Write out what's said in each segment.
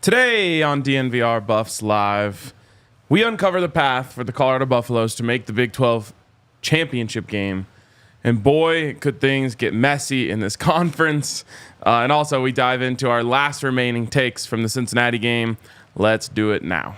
Today on DNVR Buffs Live, we uncover the path for the Colorado Buffaloes to make the Big 12 championship game. And boy, could things get messy in this conference. And also, we dive into our last remaining takes from the Cincinnati game. Let's do it now.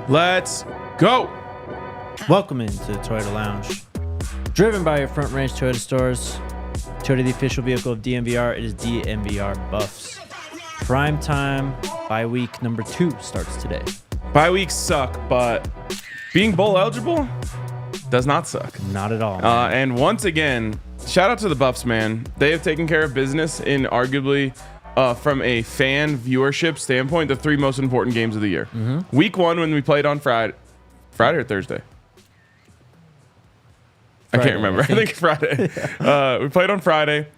Let's go. Welcome into the Toyota Lounge. Driven by your Front Range Toyota stores. Toyota, the official vehicle of DNVR. It is DNVR Buffs. Prime time bye week number 2 starts today. Bye weeks suck, but being bowl eligible does not suck. Not at all. And once again, shout out to the Buffs, man. They have taken care of business in arguably from a fan viewership standpoint, the 3 most important games of the year. Mm-hmm. Week 1 when we played on Friday or Thursday? I can't remember. I think Friday. We played on Friday.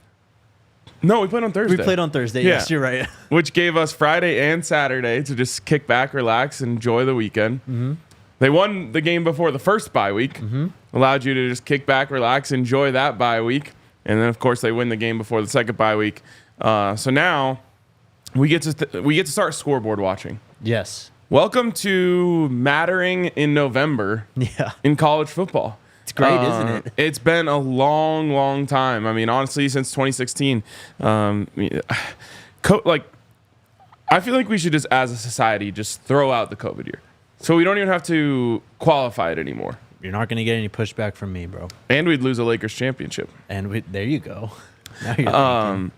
No, we played on Thursday. We played on Thursday. Yeah. Yes, you're right. Which gave us Friday and Saturday to just kick back, relax, enjoy the weekend. Mm-hmm. They won the game before the first bye week. Mm-hmm. Allowed you to just kick back, relax, enjoy that bye week. And then, of course, they win the game before the second bye week. So now we get to start scoreboard watching. Yes. Welcome to mattering in November. Yeah. In college football. It's great, isn't it? It's been a long, long time. I mean, honestly, since 2016. I feel like we should just, as a society, just throw out the COVID year, so we don't even have to qualify it anymore. You're not going to get any pushback from me, bro. And we'd lose a Lakers championship. And there you go. Now you're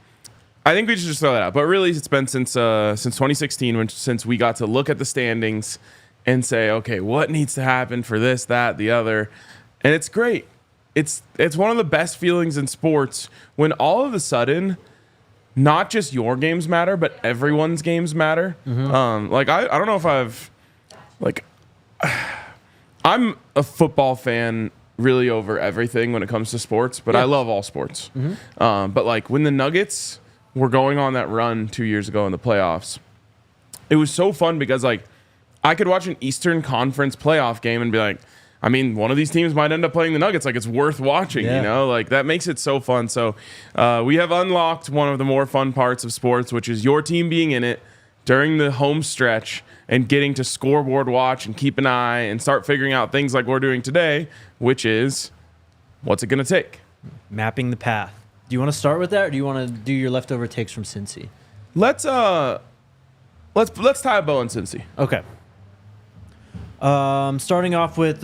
I think we should just throw that out. But really, it's been since 2016, since we got to look at the standings and say, okay, what needs to happen for this, that, the other. And it's great. It's one of the best feelings in sports when all of a sudden, not just your games matter, but everyone's games matter. Mm-hmm. I don't know if I'm a football fan really over everything when it comes to sports, but I love all sports. Mm-hmm. But when the Nuggets were going on that run 2 years ago in the playoffs, it was so fun because I could watch an Eastern Conference playoff game and be like, I mean, one of these teams might end up playing the Nuggets. It's worth watching, you know? That makes it so fun. So we have unlocked one of the more fun parts of sports, which is your team being in it during the home stretch and getting to scoreboard watch and keep an eye and start figuring out things like we're doing today, which is what's it going to take? Mapping the path. Do you want to start with that, or do you want to do your leftover takes from Cincy? Let's tie a bow on Cincy. Okay. Starting off with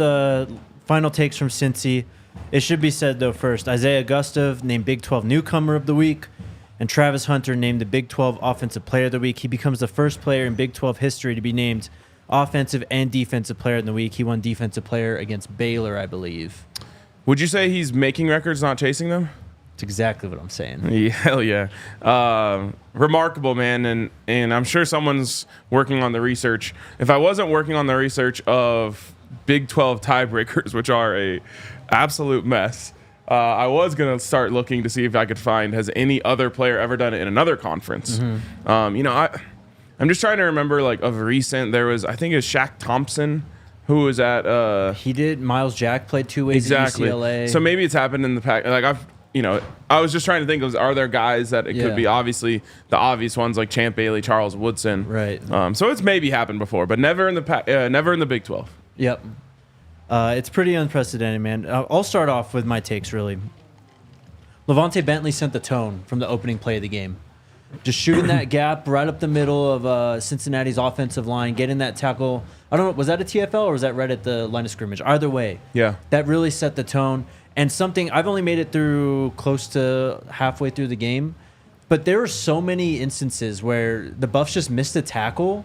final takes from Cincy. It should be said, though, first, Isaiah Gustav named Big 12 Newcomer of the Week, and Travis Hunter named the Big 12 Offensive Player of the Week. He becomes the first player in Big 12 history to be named Offensive and Defensive Player of the Week. He won Defensive Player against Baylor, I believe. Would you say he's making records, not chasing them? That's exactly what I'm saying. Yeah, hell yeah. Remarkable, man. And I'm sure someone's working on the research. If I wasn't working on the research of Big 12 tiebreakers, which are a absolute mess, I was going to start looking to see if I could find, has any other player ever done it in another conference? Mm-hmm. I'm just trying to remember, of recent, there was, I think it was Shaq Thompson, who was at... he did. Miles Jack played 2 ways at UCLA. So maybe it's happened in the past. I was just trying to think of, are there guys that it could be? Obviously, the obvious ones like Champ Bailey, Charles Woodson. Right. So it's maybe happened before, but never in the Big 12. Yep. It's pretty unprecedented, man. I'll start off with my takes, really. Levante Bentley set the tone from the opening play of the game. just shooting that gap right up the middle of Cincinnati's offensive line, getting that tackle. I don't know, was that a TFL or was that right at the line of scrimmage? Either way, that really set the tone. And something, I've only made it through close to halfway through the game, but there were so many instances where the Buffs just missed a tackle,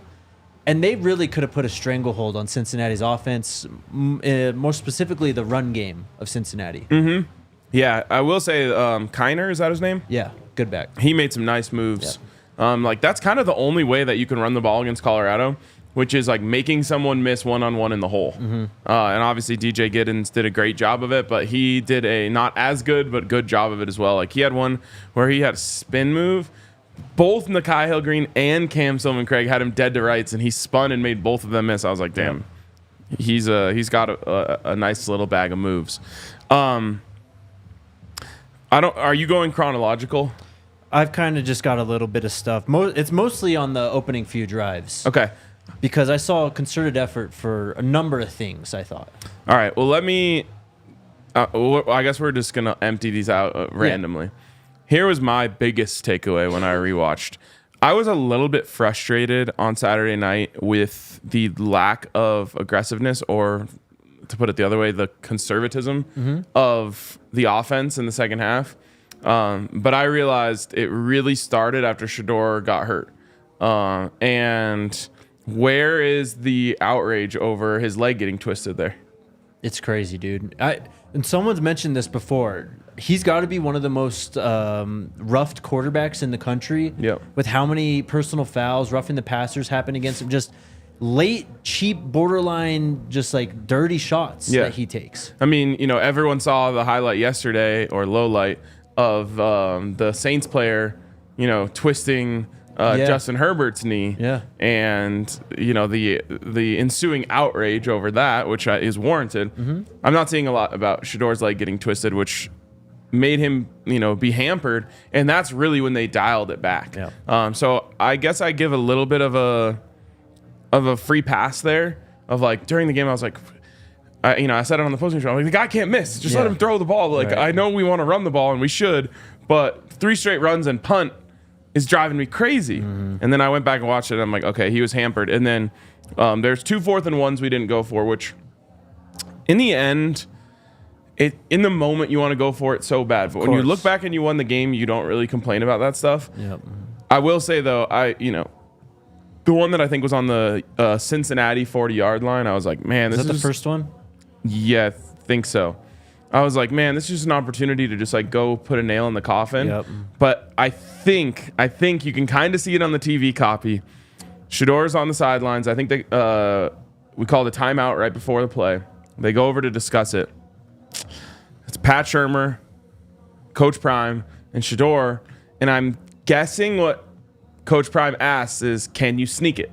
and they really could have put a stranglehold on Cincinnati's offense, more specifically the run game of Cincinnati. Mm-hmm. Yeah, I will say, Kiner, is that his name? Yeah, good back. He made some nice moves. Yeah. That's kind of the only way that you can run the ball against Colorado, which is like making someone miss one-on-one in the hole. Mm-hmm. And obviously DJ Giddens did a great job of it, but he did a not as good, but good job of it as well. Like he had one where he had a spin move. Both Nakai Hill-Green and Cam Silman-Craig had him dead to rights, and he spun and made both of them miss. I was like, damn, he's got a nice little bag of moves. Are you going chronological? I've kind of just got a little bit of stuff. It's mostly on the opening few drives. Okay. Because I saw a concerted effort for a number of things, I thought. All right. Well, let me... I guess we're just going to empty these out randomly. Yeah. Here was my biggest takeaway when I rewatched. I was a little bit frustrated on Saturday night with the lack of aggressiveness, or to put it the other way, the conservatism of the offense in the second half. But I realized it really started after Shedeur got hurt. And where is the outrage over his leg getting twisted there? It's crazy, dude. And someone's mentioned this before. He's got to be one of the most roughed quarterbacks in the country. Yep. With how many personal fouls, roughing the passers happen against him. Just late, cheap, borderline, just like dirty shots that he takes. I mean, everyone saw the highlight yesterday, or low light, of the Saints player, twisting Justin Herbert's knee. Yeah. And, the ensuing outrage over that, which is warranted. Mm-hmm. I'm not seeing a lot about Shedeur's leg getting twisted, which made him, be hampered. And that's really when they dialed it back. Yeah. So I guess I give a little bit of a free pass there of like during the game. I was like, I said it on the postgame show. I'm like, the guy can't miss. Just let him throw the ball. Like, I know we want to run the ball and we should, but 3 straight runs and punt is driving me crazy. Mm-hmm. And then I went back and watched it. And I'm like, okay, he was hampered. And then there's 2 4th and 1s we didn't go for, which in the end, in the moment you want to go for it so bad. But when you look back and you won the game, you don't really complain about that stuff. Yep. I will say though, the one that I think was on the Cincinnati 40-yard line, I was like, man, this is that the first one? Yeah, I think so. I was like, man, this is just an opportunity to just like go put a nail in the coffin. Yep. But I think you can kind of see it on the TV copy. Shedeur's on the sidelines. I think we called a timeout right before the play. They go over to discuss it. It's Pat Shurmur, Coach Prime, and Shedeur. And I'm guessing what Coach Prime asks is, can you sneak it?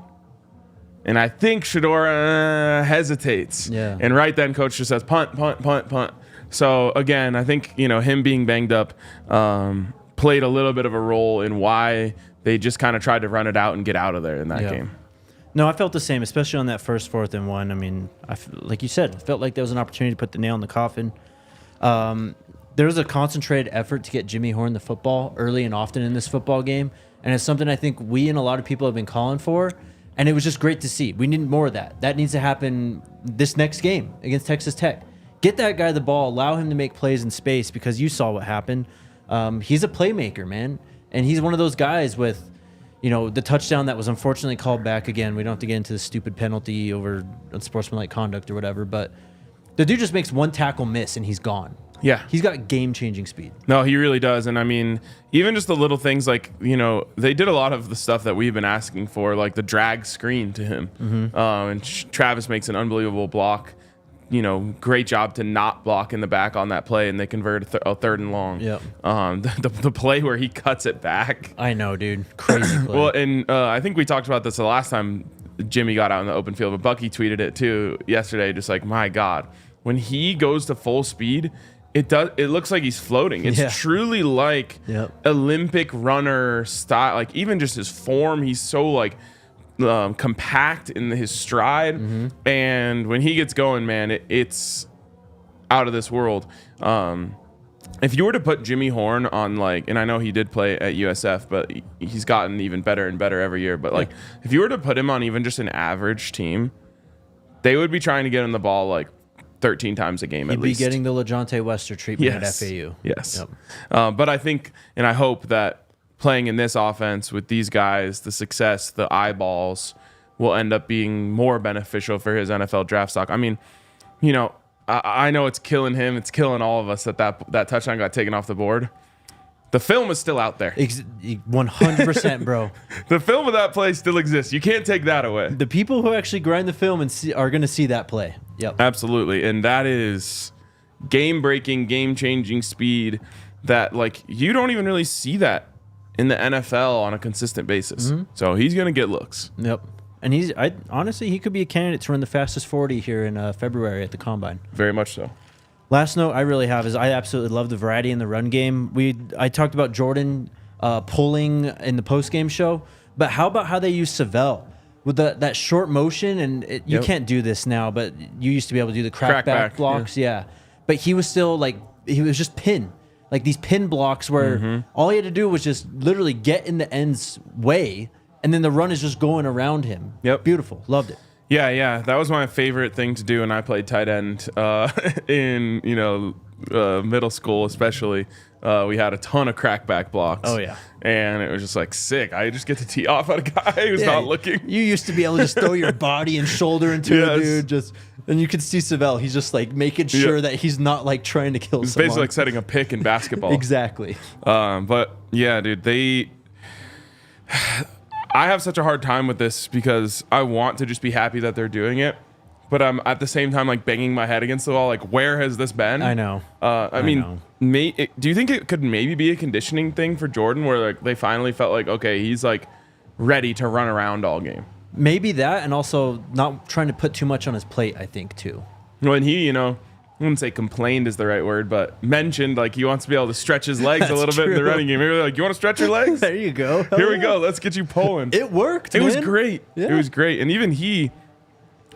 And I think Shedeur hesitates. Yeah. And right then, Coach just says, punt, punt, punt, punt. So, again, I think, him being banged up played a little bit of a role in why they just kind of tried to run it out and get out of there in that game. No, I felt the same, especially on that first 4th and 1. I mean, like you said, I felt like there was an opportunity to put the nail in the coffin. There was a concentrated effort to get Jimmy Horn the football early and often in this football game. And it's something I think we and a lot of people have been calling for. And it was just great to see. We need more of that. That needs to happen this next game against Texas Tech. Get that guy the ball. Allow him to make plays in space, because you saw what happened. He's a playmaker, man. And he's one of those guys with, the touchdown that was unfortunately called back again. We don't have to get into the stupid penalty over unsportsmanlike conduct or whatever. But the dude just makes one tackle miss and he's gone. Yeah. He's got game-changing speed. No, he really does. And I mean, even just the little things like, they did a lot of the stuff that we've been asking for, like the drag screen to him. Mm-hmm. And Travis makes an unbelievable block. Great job to not block in the back on that play, and they convert a 3rd and long. Yep. The play where he cuts it back. I know, dude. Crazy play. Well, and I think we talked about this the last time Jimmy got out in the open field, but Bucky tweeted it too yesterday, just like, my God, when he goes to full speed, it looks like he's floating. It's truly like Olympic runner style. Like even just his form, he's so like compact in his stride. Mm-hmm. And when he gets going, man, it's out of this world. if you were to put Jimmy Horn on like, and I know he did play at USF, but he's gotten even better and better every year. But like, if you were to put him on even just an average team, they would be trying to get him the ball like 13 times a game at least. He'd be getting the LaJohntay Wester treatment at FAU. Yes. Yep. But I think, and I hope that playing in this offense with these guys, the success, the eyeballs will end up being more beneficial for his NFL draft stock. I mean, you know, I know it's killing him. It's killing all of us that touchdown got taken off the board. The film is still out there. 100%, bro. The film of that play still exists. You can't take that away. The people who actually grind the film and are going to see that play. Yep. Absolutely. And that is game-breaking, game-changing speed that, like, you don't even really see that in the NFL on a consistent basis. Mm-hmm. So he's going to get looks. Yep. And honestly, he could be a candidate to run the fastest 40 here in February at the Combine. Very much so. Last note I really have is I absolutely love the variety in the run game. I talked about Jordan pulling in the post-game show, but how about how they use Savell with that short motion? And you can't do this now, but you used to be able to do the crackback blocks. Yeah. But he was still he was just pin. Like these pin blocks where all he had to do was just literally get in the end's way, and then the run is just going around him. Yep. Beautiful. Loved it. Yeah. That was my favorite thing to do when I played tight end in middle school, especially. We had a ton of crackback blocks. Oh, yeah. And it was just like sick. I just get to tee off at a guy who's not looking. You used to be able to just throw your body and shoulder into a dude. And you could see Savell. He's just like making sure that he's not like trying to kill someone. It's basically like setting a pick in basketball. Exactly. But yeah, dude, I have such a hard time with this because I want to just be happy that they're doing it, but I'm at the same time like banging my head against the wall. Like, where has this been? I know. I mean, do you think it could maybe be a conditioning thing for Jordan, where like they finally felt like, okay, he's like ready to run around all game? Maybe that, and also not trying to put too much on his plate. I think too. When he, I wouldn't say complained is the right word, but mentioned like he wants to be able to stretch his legs a little bit in the running game. Maybe like, you want to stretch your legs? There you go. Here we go. Let's get you pulling. It worked. It was great. Yeah. It was great. And even he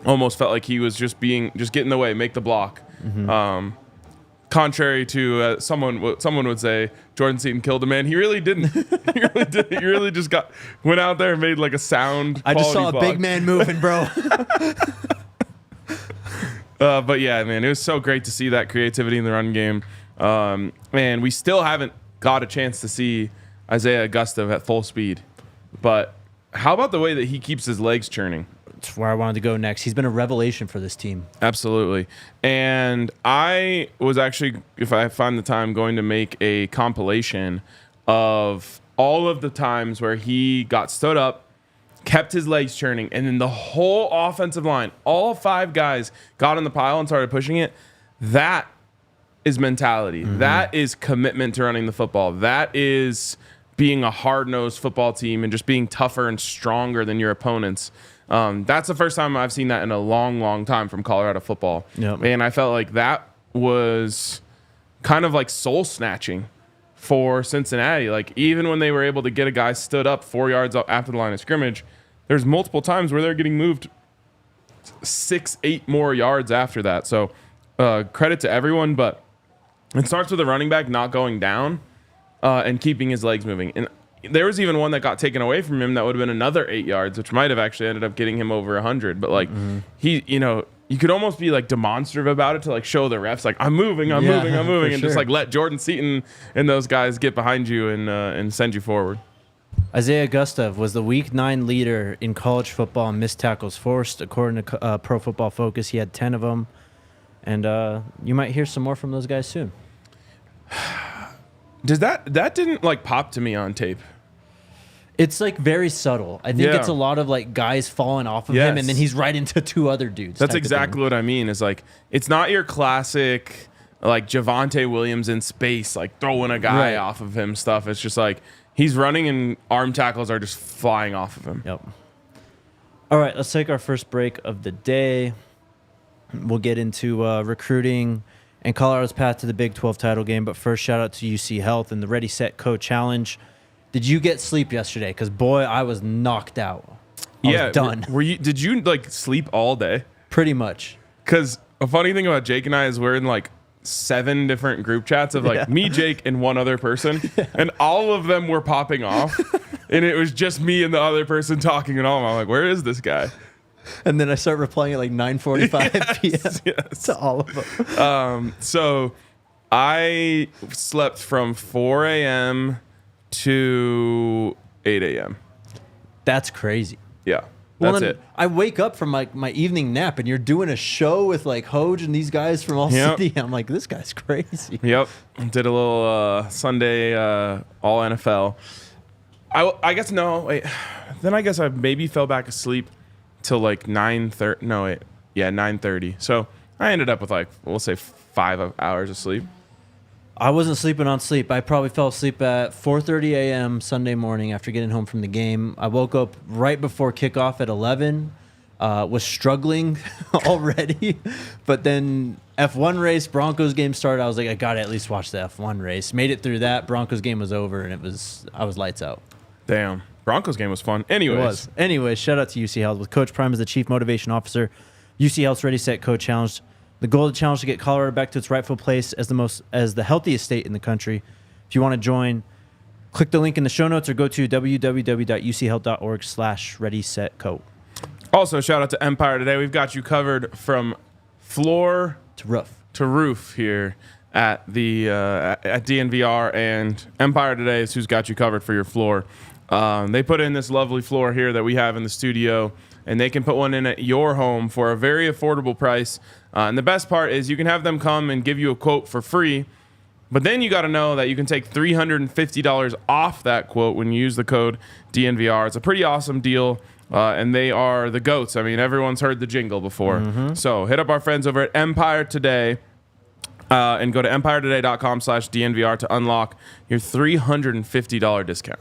almost felt like he was just get in the way, make the block. Mm-hmm. Contrary to someone would say, Jordan Seaton killed a man. He really didn't. He really did. He really just went out there and made like a sound. I just saw a big man moving, bro. But yeah, man, it was so great to see that creativity in the run game. And we still haven't got a chance to see Isaiah Augusta at full speed. But how about the way that he keeps his legs churning? That's where I wanted to go next. He's been a revelation for this team. Absolutely. And I was actually, if I find the time, going to make a compilation of all of the times where he got stood up, kept his legs churning, and then the whole offensive line, all 5 guys got on the pile and started pushing it. That is mentality. Mm-hmm. That is commitment to running the football. That is being a hard-nosed football team and just being tougher and stronger than your opponents. That's the first time I've seen that in a long, long time from Colorado football. Yep. And I felt like that was kind of like soul-snatching for Cincinnati. Like, even when they were able to get a guy stood up 4 yards up after the line of scrimmage, there's multiple times where they're getting moved 6-8 more yards after that. So credit to everyone, but it starts with a running back not going down and keeping his legs moving. And there was even one that got taken away from him that would have been another 8 yards, which might have actually ended up getting him over 100. But like you could almost be like demonstrative about it to like show the refs like, I'm moving, and just like let Jordan Seaton and those guys get behind you and send you forward. Isaiah Augusta was the Week 9 leader in college football in missed tackles forced. According to Pro Football Focus, he had 10 of them. And you might hear some more from those guys soon. Does that didn't like pop to me on tape? It's like very subtle. I think it's a lot of like guys falling off of him, and then he's right into 2 other dudes. That's exactly what I mean. Is like, it's not your classic like Javonte Williams in space, like throwing a guy off of him stuff. It's just like he's running and arm tackles are just flying off of him. Yep. All right, let's take our first break of the day. We'll get into recruiting and Colorado's path to the Big 12 title game. But first, shout out to UC Health and the Ready, Set, Co Challenge. Did you get sleep yesterday? Because, boy, I was knocked out. I was done. Did you, like, sleep all day? Pretty much. Because a funny thing about Jake and I is we're in, like, 7 different group chats of like me, Jake, and one other person, and all of them were popping off, and it was just me and the other person talking, and all of them. I'm like, where is this guy? And then I start replying at like 9:45 p.m. to all of them. So I slept from 4 a.m. to 8 a.m. That's crazy. Yeah, that's then it. I wake up from my evening nap, and you're doing a show with like Hoj and these guys from ALLCITY. I'm like, this guy's crazy. Yep. Did a little Sunday all NFL. I guess no. Wait. Then I guess I maybe fell back asleep till like 9:30. No, wait. Yeah, 9:30. So I ended up with like, we'll say 5 hours of sleep. I wasn't sleeping on sleep. I probably fell asleep at 4:30 a.m. Sunday morning after getting home from the game. I woke up right before kickoff at 11. Was struggling already, but then F1 race, Broncos game started. I was like, I gotta at least watch the F1 race. Made it through that. Broncos game was over, and I was lights out. Damn. Broncos game was fun. Anyways, shout out to UC Health with Coach Prime as the Chief Motivation Officer. UC Health's Ready, Set, Code Challenge. The goal of the challenge is to get Colorado back to its rightful place as the healthiest state in the country. If you want to join, click the link in the show notes or go to www.uchealth.org/ready-set-co. Also, shout out to Empire today. We've got you covered from floor to roof here at the at DNVR, and Empire today is who's got you covered for your floor. They put in this lovely floor here that we have in the studio, and they can put one in at your home for a very affordable price. And the best part is you can have them come and give you a quote for free, but then you got to know that you can take $350 off that quote when you use the code DNVR. It's a pretty awesome deal, and they are the GOATs. I mean, everyone's heard the jingle before. Mm-hmm. So hit up our friends over at Empire today. And go to empiretoday.com/DNVR to unlock your $350 discount.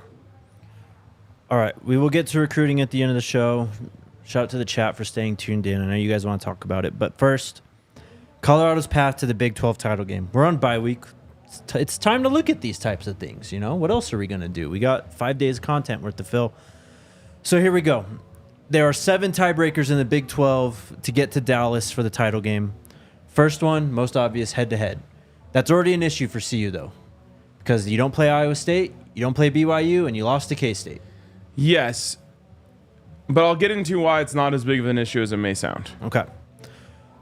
All right, we will get to recruiting at the end of the show. Shout out to the chat for staying tuned in. I know you guys want to talk about it. But first, Colorado's path to the Big 12 title game. We're on bye week. It's time to look at these types of things, you know? What else are we going to do? We got 5 days of content worth to fill. So here we go. There are 7 tiebreakers in the Big 12 to get to Dallas for the title game. First one, most obvious, head-to-head. That's already an issue for CU, though, because you don't play Iowa State, you don't play BYU, and you lost to K-State. Yes, but I'll get into why it's not as big of an issue as it may sound. Okay.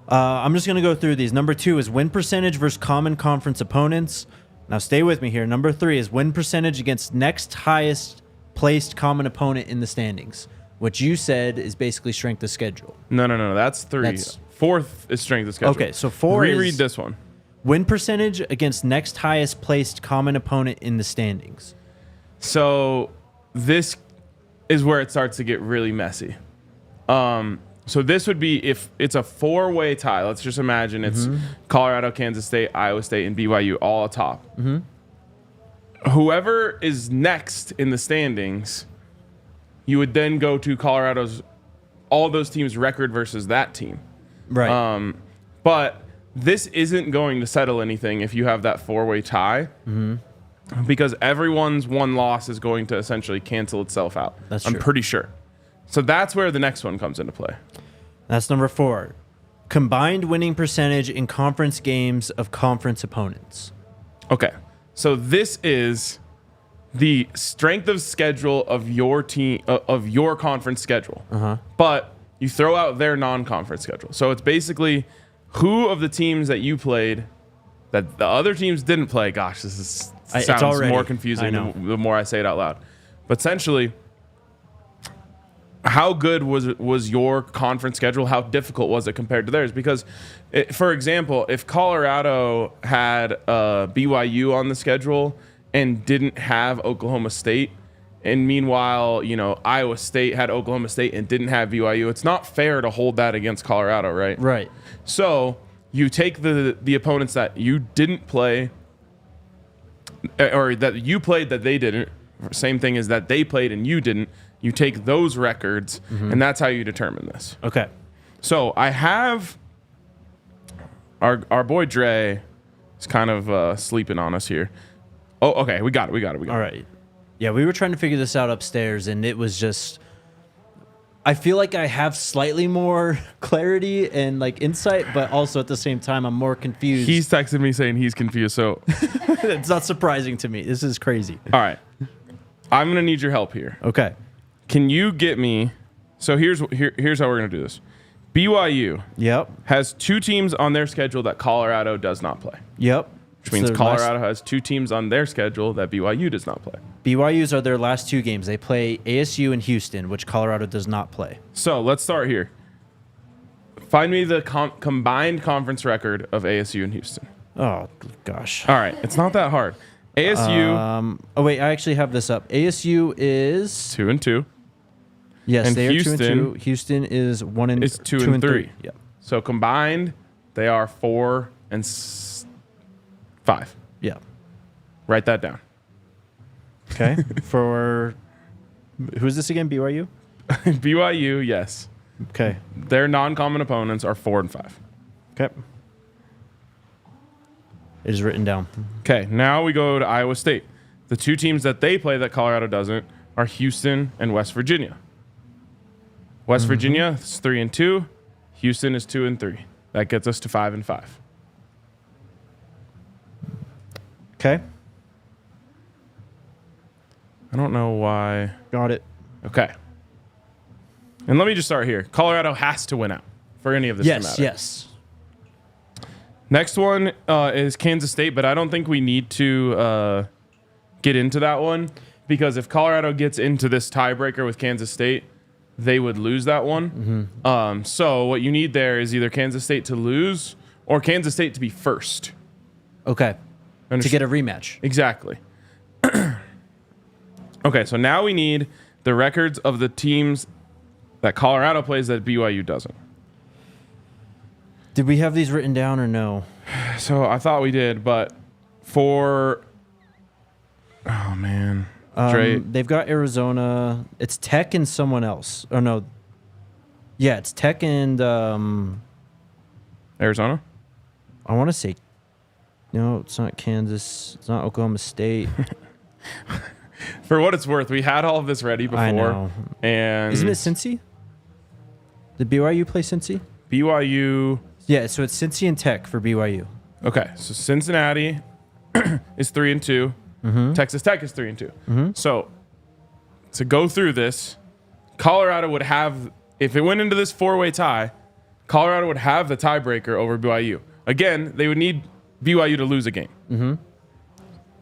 I'm just going to go through these. Number 2 is win percentage versus common conference opponents. Now, stay with me here. Number 3 is win percentage against next highest placed common opponent in the standings, which you said is basically strength of schedule. No. That's 3. 4th is strength of schedule. Okay, so 4 Reread this one. Win percentage against next highest placed common opponent in the standings. So this is where it starts to get really messy. So this would be if it's a 4-way tie. Let's just imagine it's Colorado, Kansas State, Iowa State, and BYU all atop. Mm-hmm. Whoever is next in the standings, you would then go to Colorado's, all those teams' record versus that team. Right. But this isn't going to settle anything if you have that 4-way tie. Mm-hmm. Because everyone's one loss is going to essentially cancel itself out. I'm pretty sure. So that's where the next one comes into play. That's number 4. Combined winning percentage in conference games of conference opponents. Okay. So this is the strength of schedule of your team, of your conference schedule. Uh-huh. But you throw out their non-conference schedule. So it's basically who of the teams that you played that the other teams didn't play. Gosh, this sounds more confusing the more I say it out loud. But essentially, how good was your conference schedule? How difficult was it compared to theirs? Because, for example, if Colorado had BYU on the schedule and didn't have Oklahoma State, and meanwhile, Iowa State had Oklahoma State and didn't have BYU, it's not fair to hold that against Colorado, right? Right. So you take the opponents that you didn't play, or that you played that they didn't. Same thing as that they played and you didn't. You take those records, and that's how you determine this. Okay. So I have our boy Dre is kind of sleeping on us here. Oh, okay. We got it. All right. Yeah, we were trying to figure this out upstairs, and it was just I feel like I have slightly more clarity and like insight, but also at the same time, I'm more confused. He's texted me saying he's confused. So It's not surprising to me. This is crazy. all right, I'm gonna need your help here. Okay. Can you get me? So here's how we're gonna do this. BYU Yep. has 2 teams on their schedule that Colorado does not play, Yep. which means Colorado has 2 teams on their schedule that BYU does not play. BYU's are their last 2 games. They play ASU and Houston, which Colorado does not play. So let's start here. Find me the combined conference record of ASU and Houston. Oh, gosh. All right, it's not that hard. ASU Oh, wait. I actually have this up. ASU is... 2-2. Yes, and they are Houston 2-2. Houston is 1 and is 2 and 3. Yep. So combined, they are 4 and 5. Yeah. Write that down. Okay. For... Who's this again? BYU? BYU, yes. Okay. Their non-common opponents are 4 and 5. Okay. It is written down. Okay, now we go to Iowa State. The 2 teams that they play that Colorado doesn't are Houston and West Virginia. West Virginia is 3 and 2. Houston is 2 and 3. That gets us to 5 and 5. Okay. I don't know why. Got it. Okay. And let me just start here. Colorado has to win out for any of this to matter. Yes. Next one is Kansas State, but I don't think we need to get into that one because if Colorado gets into this tiebreaker with Kansas State, they would lose that one. So what you need there is either Kansas State to lose or Kansas State to be first. Okay. To get a rematch. Exactly. Okay, so now we need the records of the teams that Colorado plays that BYU doesn't. Did we have these written down or no? So I thought we did, but for... Oh, man. They've got Arizona. It's Tech and someone else. Oh, no. Yeah, it's Tech and... Arizona? I want to say... No, it's not Kansas. It's not Oklahoma State. For what it's worth, we had all of this ready before. I know. And Isn't it Cincy? Did BYU play Cincy? BYU... Yeah, so it's Cincy and Tech for BYU. Okay, so Cincinnati is 3 and 2. Texas Tech is 3 and 2. So to go through this, Colorado would have, if it went into this 4-way tie, Colorado would have the tiebreaker over BYU. Again, they would need BYU to lose a game.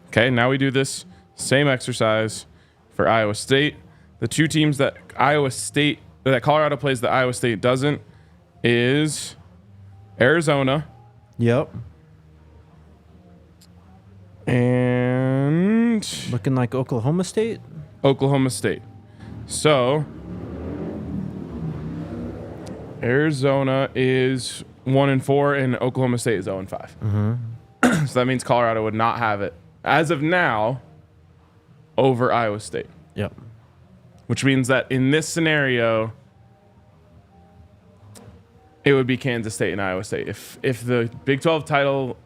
Okay, now we do this same exercise for Iowa State. The 2 teams that Colorado plays that Iowa State doesn't is Arizona. Yep. And Looking like Oklahoma State? Oklahoma State. So Arizona is 1 and 4 and Oklahoma State is 0 and 5. So that means Colorado would not have it as of now over Iowa State. Yep. Which means that in this scenario, it would be Kansas State and Iowa State. If the Big 12 title,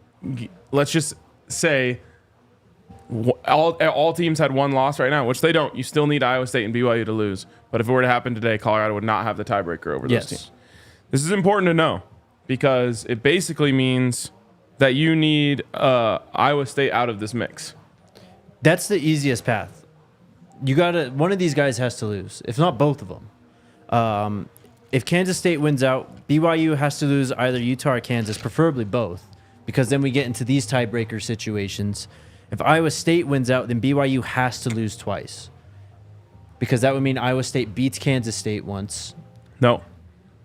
let's just say all teams had 1 loss right now, which they don't. You still need Iowa State and BYU to lose. But if it were to happen today, Colorado would not have the tiebreaker over those teams. This is important to know because it basically means that you need Iowa State out of this mix. That's the easiest path. One of these guys has to lose, if not both of them. If Kansas State wins out, BYU has to lose either Utah or Kansas, preferably both, because then we get into these tiebreaker situations. If Iowa State wins out, then BYU has to lose twice, because that would mean Iowa State beats Kansas State once. No,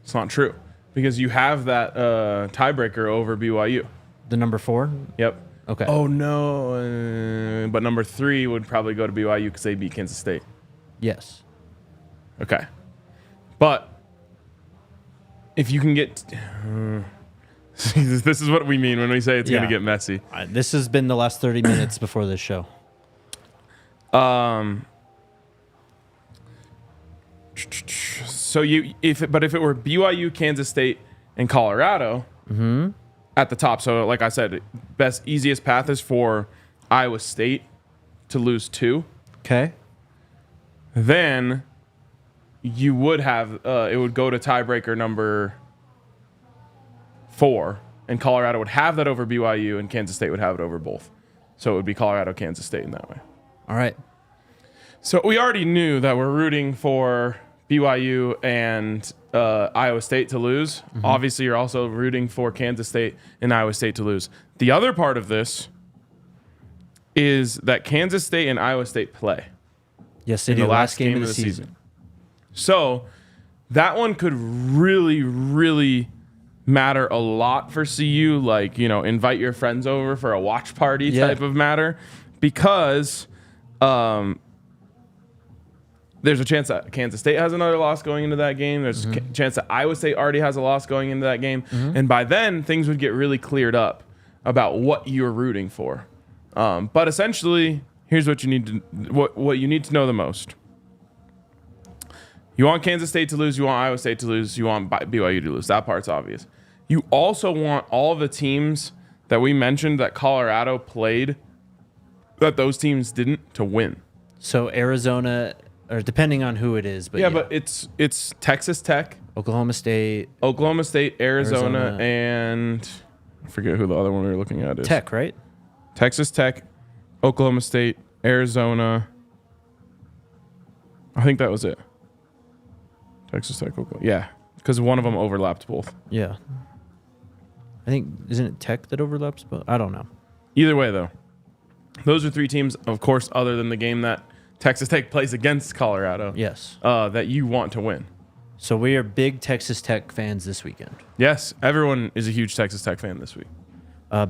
it's not true, because you have that tiebreaker over BYU. The number 4? Yep. Okay. Oh, no. But number 3 would probably go to BYU because they beat Kansas State. Yes. Okay. But if you can get... this is what we mean when we say it's going to get messy. This has been the last 30 minutes before this show. So if it were BYU, Kansas State, and Colorado at the top, so like I said, easiest path is for Iowa State to lose 2. Okay. Then you would have it would go to tiebreaker number 4, and Colorado would have that over BYU, and Kansas State would have it over both. So it would be Colorado, Kansas State in that way. All right. So we already knew that we're rooting for BYU and Iowa State to lose. Mm-hmm. Obviously, you're also rooting for Kansas State and Iowa State to lose. The other part of this is that Kansas State and Iowa State play. Yes, they do. The last game of the season. So that one could really, really matter a lot for CU. Like, invite your friends over for a watch party type of matter, because there's a chance that Kansas State has another loss going into that game. There's a chance that Iowa State already has a loss going into that game. Mm-hmm. And by then, things would get really cleared up about what you're rooting for. But essentially, here's what you need to what you need to know the most. You want Kansas State to lose. You want Iowa State to lose. You want BYU to lose. That part's obvious. You also want all of the teams that we mentioned that Colorado played, that those teams didn't, to win. So Arizona, or depending on who it is, but but it's Texas Tech, Oklahoma State, Arizona, and I forget who the other one we were looking at is. Tech, right? Texas Tech, Oklahoma State, Arizona. I think that was it. Texas Tech, Oklahoma. Yeah, because one of them overlapped both. Yeah. I think, isn't it Tech that overlaps both? I don't know. Either way, though, those are 3 teams, of course, other than the game that Texas Tech plays against Colorado. Yes. That you want to win. So we are big Texas Tech fans this weekend. Yes, everyone is a huge Texas Tech fan this week.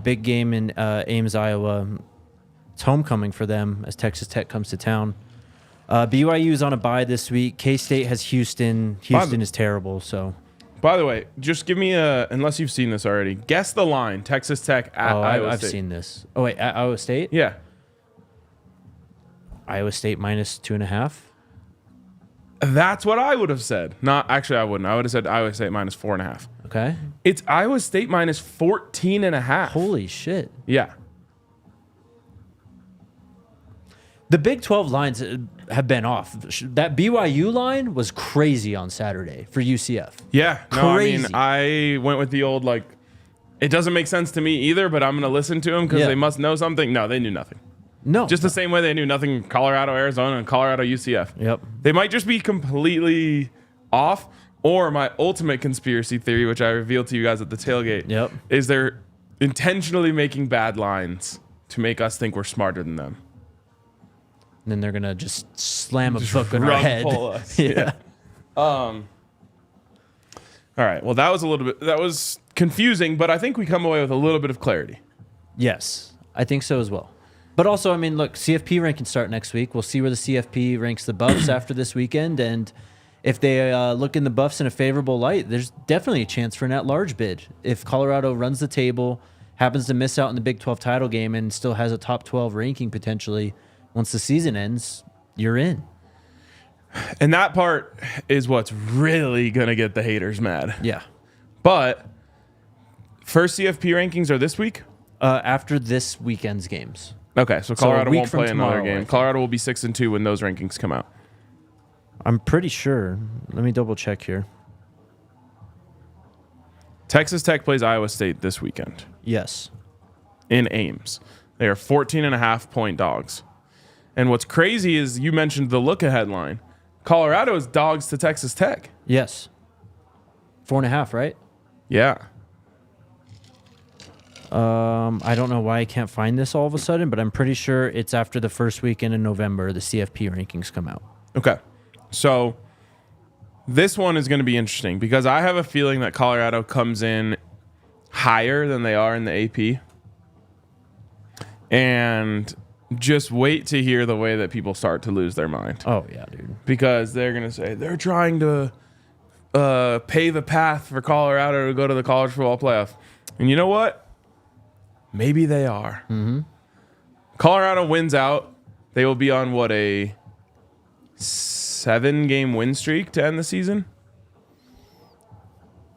Big game in Ames, Iowa. It's homecoming for them as Texas Tech comes to town. BYU is on a bye this week. K-State has Houston. Houston is terrible, so... By the way, just give me unless you've seen this already, guess the line, Texas Tech at Iowa State. I've seen this. Oh, wait, at Iowa State? Yeah. Iowa State minus 2.5? That's what I would have said. Actually, I wouldn't. I would have said Iowa State minus 4.5. Okay. It's Iowa State minus 14.5. Holy shit. Yeah. The Big 12 lines have been off. That BYU line was crazy on Saturday for UCF. Yeah. Crazy. No, I went with the old, it doesn't make sense to me either, but I'm going to listen to them because they must know something. No, they knew nothing. No. Just the same way they knew nothing Colorado, Arizona, and Colorado, UCF. Yep. They might just be completely off, or my ultimate conspiracy theory, which I revealed to you guys at the tailgate, is they're intentionally making bad lines to make us think we're smarter than them. And then they're going to just slam a book in our head. Pull us. Yeah. All right. Well, that was confusing, but I think we come away with a little bit of clarity. Yes, I think so as well. But also, I mean, look, CFP rankings start next week. We'll see where the CFP ranks the Buffs after this weekend. And if they look in the Buffs in a favorable light, there's definitely a chance for an at-large bid. If Colorado runs the table, happens to miss out in the Big 12 title game, and still has a top 12 ranking potentially, once the season ends, you're in. And that part is what's really going to get the haters mad. Yeah. But first CFP rankings are this week? After this weekend's games. Okay, so Colorado won't play tomorrow, another game. Colorado will be 6-2 when those rankings come out. I'm pretty sure. Let me double check here. Texas Tech plays Iowa State this weekend. Yes. In Ames. They are 14.5-point dogs. And what's crazy is you mentioned the look-ahead line. Colorado is dogs to Texas Tech. Yes. 4.5, right? Yeah. I don't know why I can't find this all of a sudden, but I'm pretty sure it's after the first weekend in November the CFP rankings come out. Okay. So this one is going to be interesting because I have a feeling that Colorado comes in higher than they are in the AP. And just wait to hear the way that people start to lose their mind. Oh, yeah, dude. Because they're going to say they're trying to pave a path for Colorado to go to the college football playoff. And you know what? Maybe they are. Mm-hmm. Colorado wins out. They will be on, a 7-game win streak to end the season?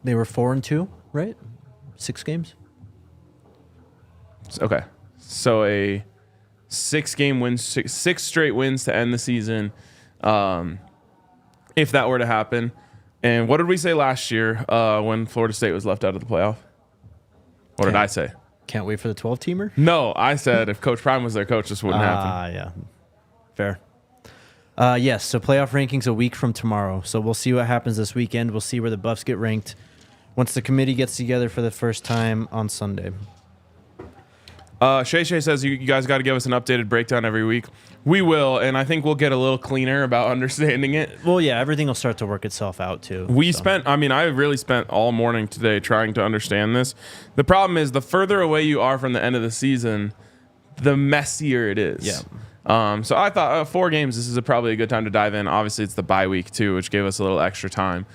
They were 4-2, right? 6 games? Okay. So a 6-game win, 6 straight wins to end the season. if that were to happen. And what did we say last year when Florida State was left out of the playoff? What did I say? Can't wait for the 12-teamer? No, I said if Coach Prime was their coach, this wouldn't happen. Yeah. Fair. Yes, so playoff rankings a week from tomorrow. So we'll see what happens this weekend. We'll see where the Buffs get ranked once the committee gets together for the first time on Sunday. Shay says you guys got to give us an updated breakdown every week. We will, and I think we'll get a little cleaner about understanding it. Well, yeah, everything will start to work itself out, too. I really spent all morning today trying to understand this. The problem is the further away you are from the end of the season, the messier it is. Yeah. So I thought 4 games, this is probably a good time to dive in. Obviously, it's the bye week, too, which gave us a little extra time.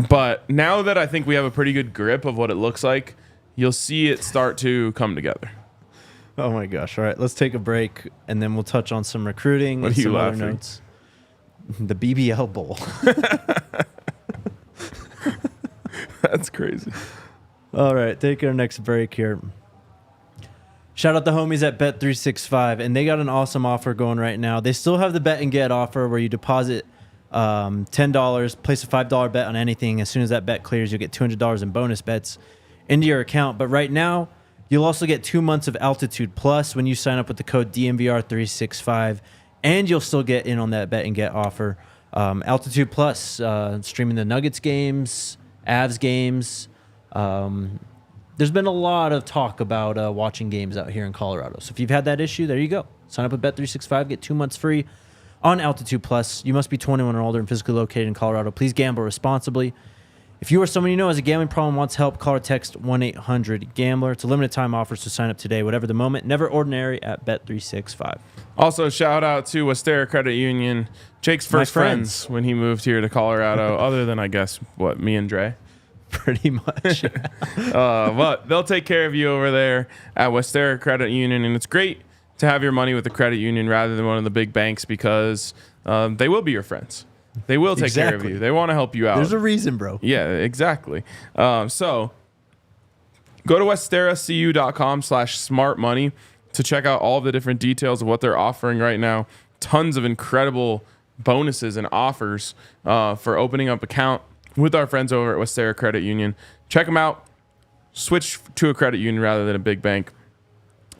But now that I think we have a pretty good grip of what it looks like, you'll see it start to come together. Oh, my gosh. All right, let's take a break, and then we'll touch on some recruiting What and are you some other laughing? notes. The BBL Bowl. That's crazy. All right, take our next break here. Shout out the homies at Bet365, and they got an awesome offer going right now. They still have the bet and get offer where you deposit $10, place a $5 bet on anything. As soon as that bet clears, you'll get $200 in bonus bets into your account. But right now, you'll also get 2 months of Altitude Plus when you sign up with the code DNVR365, and you'll still get in on that bet and get offer. Altitude Plus, streaming the Nuggets games, Avs games. There's been a lot of talk about watching games out here in Colorado. So if you've had that issue, there you go. Sign up with Bet365, get 2 months free on Altitude Plus. You must be 21 or older and physically located in Colorado. Please gamble responsibly. If you or someone you know has a gambling problem, wants help, call or text 1-800-GAMBLER. It's a limited time offer, so sign up today. Whatever the moment, never ordinary at Bet365. Also, shout out to Westera Credit Union, Jake's first friends when he moved here to Colorado, other than, I guess, me and Dre. Pretty much. But they'll take care of you over there at Westera Credit Union, and it's great to have your money with the credit union rather than one of the big banks because they will be your friends. They will take care of you. They want to help you out. There's a reason, bro. Yeah, exactly. So go to westeracu.com/smartmoney to check out all of the different details of what they're offering right now. Tons of incredible bonuses and offers for opening up account with our friends over at Westera Credit Union. Check them out. Switch to a credit union rather than a big bank.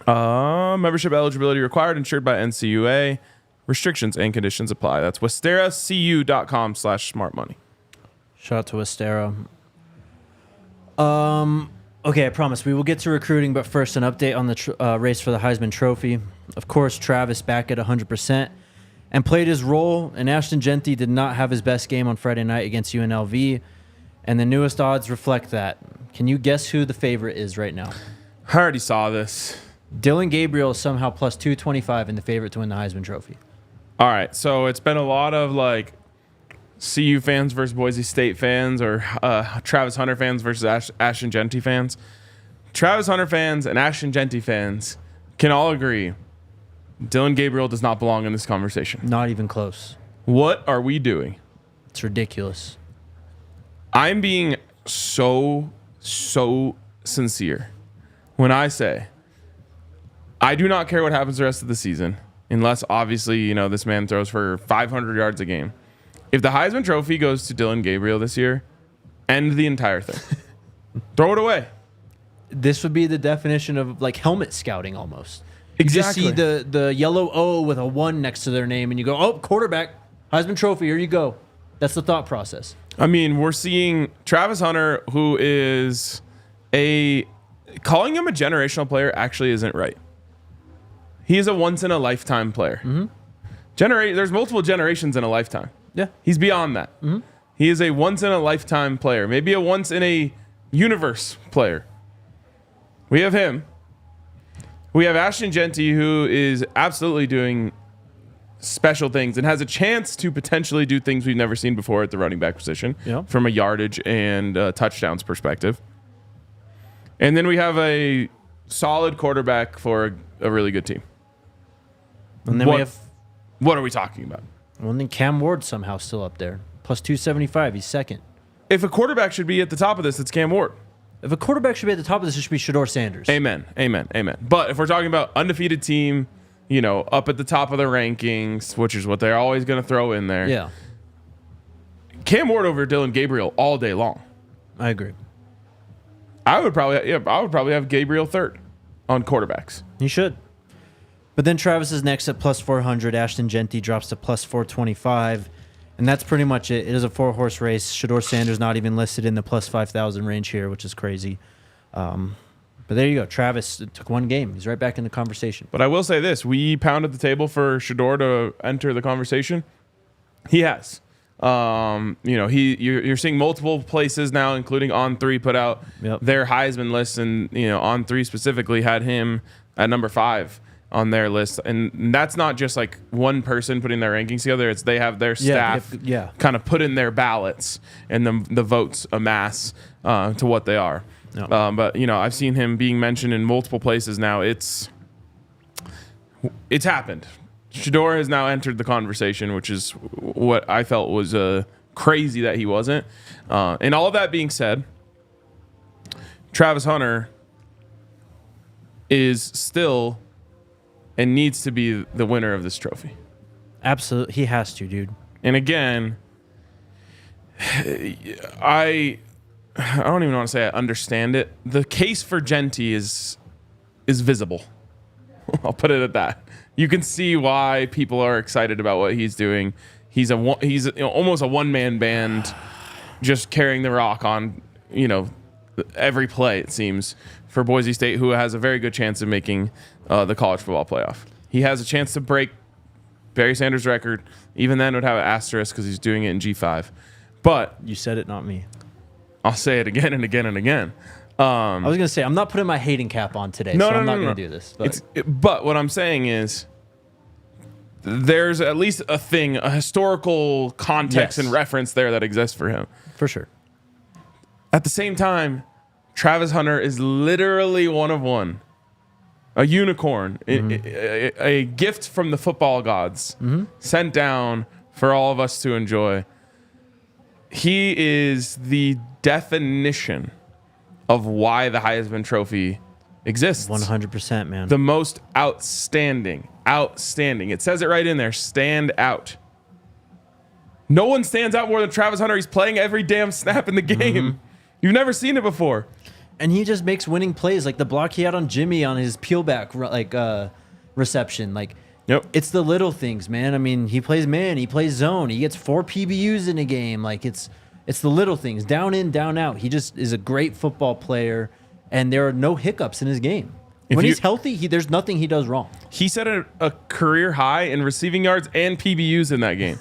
Membership eligibility required, insured by NCUA. Restrictions and conditions apply. That's westeracu.com/smartmoney. Shout out to Westera. Okay, I promise we will get to recruiting, but first an update on the race for the Heisman Trophy. Of course, Travis back at 100% and played his role, and Ashton Jeanty did not have his best game on Friday night against UNLV, and the newest odds reflect that. Can you guess who the favorite is right now? I already saw this. Dylan Gabriel is somehow plus 225 and the favorite to win the Heisman Trophy. All right, so it's been a lot of like CU fans versus Boise State fans or Travis Hunter fans versus Ashton Jeanty fans. Travis Hunter fans and Ashton Jeanty fans can all agree Dylan Gabriel does not belong in this conversation. Not even close. What are we doing? It's ridiculous. I'm being so sincere when I say I do not care what happens the rest of the season, unless obviously, this man throws for 500 yards a game. If the Heisman Trophy goes to Dylan Gabriel this year, end the entire thing. Throw it away. This would be the definition of like helmet scouting almost. Exactly. You just see the yellow O with a 1 next to their name, and you go, oh, quarterback, Heisman Trophy, here you go. That's the thought process. I mean, we're seeing Travis Hunter, who is calling him a generational player actually isn't right. He is a once-in-a-lifetime player. Mm-hmm. There's multiple generations in a lifetime. Yeah. He's beyond that. Mm-hmm. He is a once-in-a-lifetime player, maybe a once-in-a-universe player. We have him. We have Ashton Jeanty, who is absolutely doing special things and has a chance to potentially do things we've never seen before at the running back position from a yardage and touchdowns perspective. And then we have a solid quarterback for a really good team. And then what are we talking about? Well, and then Cam Ward's somehow still up there. Plus 275. He's second. If a quarterback should be at the top of this, it's Cam Ward. If a quarterback should be at the top of this, it should be Shedeur Sanders. Amen. But if we're talking about undefeated team, up at the top of the rankings, which is what they're always going to throw in there. Yeah. Cam Ward over Dylan Gabriel all day long. I agree. I would probably have Gabriel third on quarterbacks. You should. But then Travis is next at plus 400. Ashton Genty drops to plus 425. And that's pretty much it. It is a 4-horse race. Shedeur Sanders not even listed in the plus 5,000 range here, which is crazy. But there you go. Travis took one game. He's right back in the conversation. But I will say this. We pounded the table for Shedeur to enter the conversation. He has. You're seeing multiple places now, including On3, put out their Heisman list, and On3 specifically had him at number 5 on their list, and that's not just like one person putting their rankings together. It's they have their staff kind of put in their ballots, and the votes amass to what they are. But I've seen him being mentioned in multiple places now. It's happened. Shedeur has now entered the conversation, which is what I felt was crazy that he wasn't. And all of that being said, Travis Hunter is still and needs to be the winner of this trophy. Absolutely. He has to, dude. And again, I don't even want to say I understand it. The case for Genty is visible. I'll put it at that. You can see why people are excited about what he's doing. He's almost a one-man band, just carrying the rock on every play, it seems, for Boise State, who has a very good chance of making the college football playoff. He has a chance to break Barry Sanders' record. Even then, it would have an asterisk because he's doing it in G5. But you said it, not me. I'll say it again and again and again. I was going to say, I'm not putting my hating cap on today, I'm not going to do this. But what I'm saying is there's at least a historical context and reference there that exists for him. For sure. At the same time, Travis Hunter is literally one of one. A unicorn. A gift from the football gods sent down for all of us to enjoy. He is the definition of why the Heisman Trophy exists. 100%, man. The most outstanding. It says it right in there. Stand out. No one stands out more than Travis Hunter. He's playing every damn snap in the game. You've never seen it before. And he just makes winning plays, like the block he had on Jimmy on his peel back reception. It's the little things, man. I mean, he plays man, he plays zone, he gets 4 PBUs in a game. It's the little things, down in, down out. He just is a great football player, and there are no hiccups in his game. When he's healthy, there's nothing he does wrong. He set a career high in receiving yards and PBUs in that game.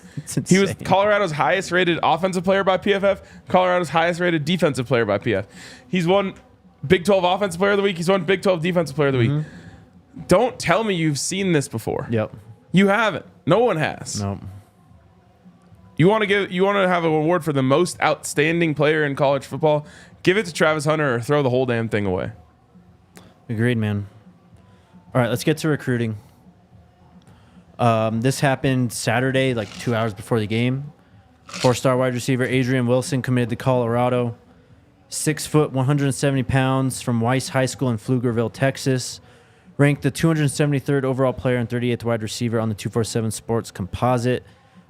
He was Colorado's highest rated offensive player by PFF, Colorado's highest rated defensive player by PFF. He's won Big 12 Offensive Player of the Week. He's won Big 12 Defensive Player of the Week. Don't tell me you've seen this before. Yep. You haven't. No one has. Nope. You want to have an award for the most outstanding player in college football? Give it to Travis Hunter or throw the whole damn thing away. Agreed, man. All right, let's get to recruiting. This happened Saturday, 2 hours before the game. 4-star wide receiver Adrian Wilson committed to Colorado. 6 foot, 170 pounds from Weiss High School in Pflugerville, Texas. Ranked the 273rd overall player and 38th wide receiver on the 247 Sports composite.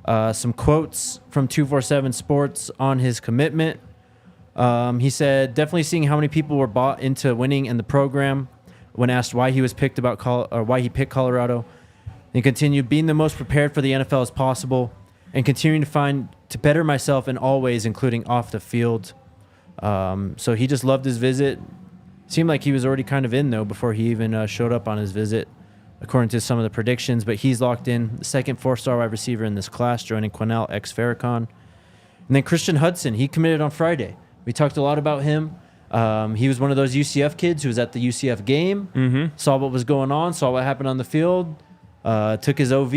Some quotes from 247 Sports on his commitment. He said, definitely seeing how many people were bought into winning in the program. When asked why he was picked why he picked Colorado, he continued, being the most prepared for the NFL as possible and continuing to better myself in all ways, including off the field. So he just loved his visit. Seemed like he was already kind of in, though, before he even showed up on his visit, according to some of the predictions. But he's locked in, the second 4-star wide receiver in this class, joining Quinnell ex Farrakhan. And then Christian Hudson, he committed on Friday. We talked a lot about him. He was one of those UCF kids who was at the UCF game, saw what was going on, saw what happened on the field, took his OV,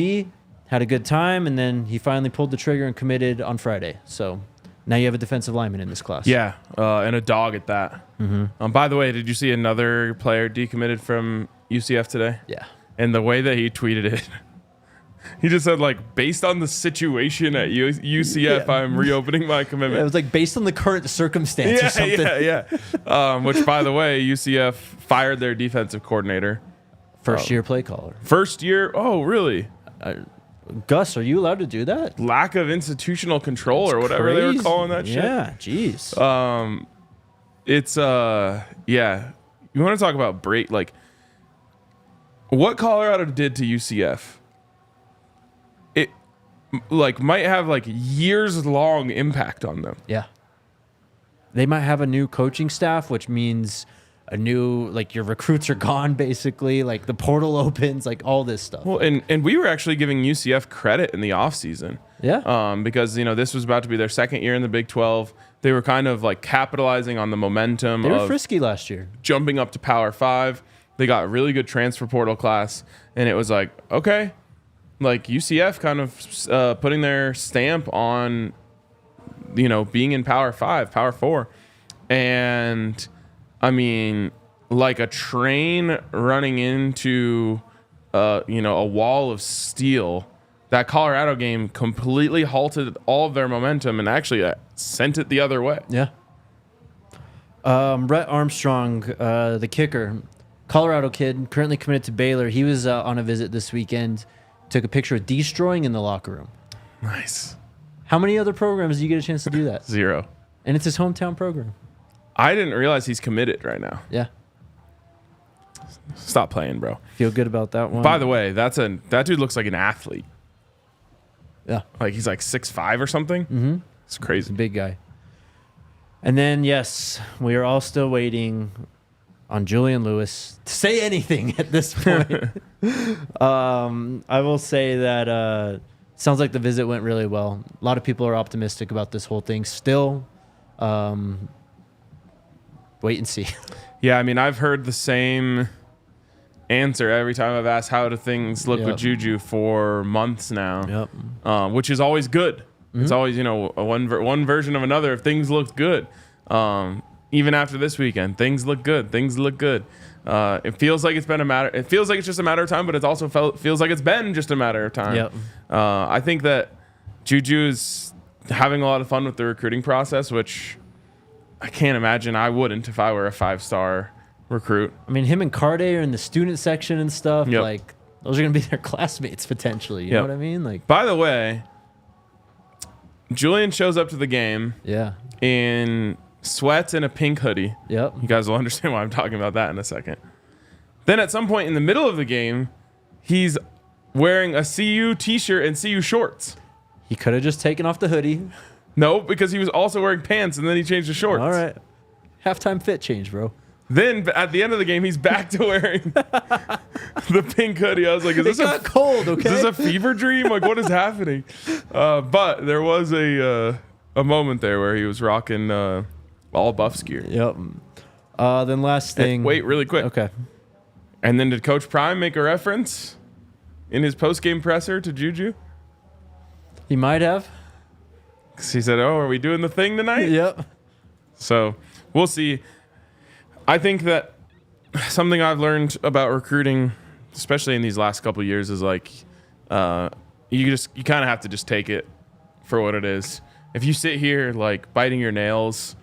had a good time, and then he finally pulled the trigger and committed on Friday. So now you have a defensive lineman in this class. Yeah, and a dog at that. By the way, did you see another player decommitted from UCF today? Yeah. And the way that he tweeted it, he just said, based on the situation at UCF, I'm reopening my commitment. Yeah, it was based on the current circumstance or something. Yeah. Which, by the way, UCF fired their defensive coordinator First year play caller. First year. Oh, really? Gus, are you allowed to do that? Lack of institutional control or whatever they were calling that shit. Yeah, jeez. It's yeah. You want to talk about break, like what Colorado did to UCF? It like might have like years long impact on them. Yeah. They might have a new coaching staff, which means a new, like, your recruits are gone, basically. Like, the portal opens, like, all this stuff. Well, and we were actually giving UCF credit in the offseason. Yeah. Because, this was about to be their second year in the Big 12. They were kind of, like, capitalizing on the momentum They were of frisky last year. Jumping up to Power 5. They got a really good transfer portal class. And it was like, okay, like, UCF kind of putting their stamp on, being in Power 5, Power 4. And I mean, like a train running into, a wall of steel. That Colorado game completely halted all of their momentum and actually sent it the other way. Yeah. Rhett Armstrong, the kicker, Colorado kid, currently committed to Baylor. He was on a visit this weekend. Took a picture of destroying in the locker room. Nice. How many other programs do you get a chance to do that? 0. And it's his hometown program. I didn't realize he's committed right now. Yeah. Stop playing, bro. Feel good about that one. By the way, that dude looks like an athlete. Yeah. Like he's like 6'5" or something. Mm-hmm. It's crazy. He's a big guy. And then, yes, we are all still waiting on Julian Lewis to say anything at this point. I will say that sounds like the visit went really well. A lot of people are optimistic about this whole thing still. Wait and see. Yeah, I mean, I've heard the same answer every time I've asked how do things look with Juju for months now. Yep. Which is always good. Mm-hmm. It's always, one version of another if things look good. Even after this weekend, things look good. Things look good. It feels like it's just a matter of time, but it also feels like it's been just a matter of time. Yep. I think that Juju's having a lot of fun with the recruiting process, which I can't imagine I wouldn't if I were a 5-star recruit. I mean, him and Carde are in the student section and stuff. Yep. Like, those are going to be their classmates potentially. You know what I mean? Like, by the way, Julian shows up to the game in sweats and a pink hoodie. Yep. You guys will understand why I'm talking about that in a second. Then at some point in the middle of the game, he's wearing a CU t-shirt and CU shorts. He could have just taken off the hoodie. No, because he was also wearing pants and then he changed to shorts. All right. Halftime fit change, bro. Then at the end of the game, he's back to wearing the pink hoodie. I was like, is this cold, okay? Is this a fever dream? Like, what is happening? But there was a moment there where he was rocking all Buffs gear. Yep. Then last thing. Wait, really quick. Okay. And then did Coach Prime make a reference in his post-game presser to Juju? He might have. He said, "Oh, are we doing the thing tonight?" Yep. So we'll see. I think that something I've learned about recruiting, especially in these last couple of years, is like you kind of have to just take it for what it is. If you sit here like biting your nails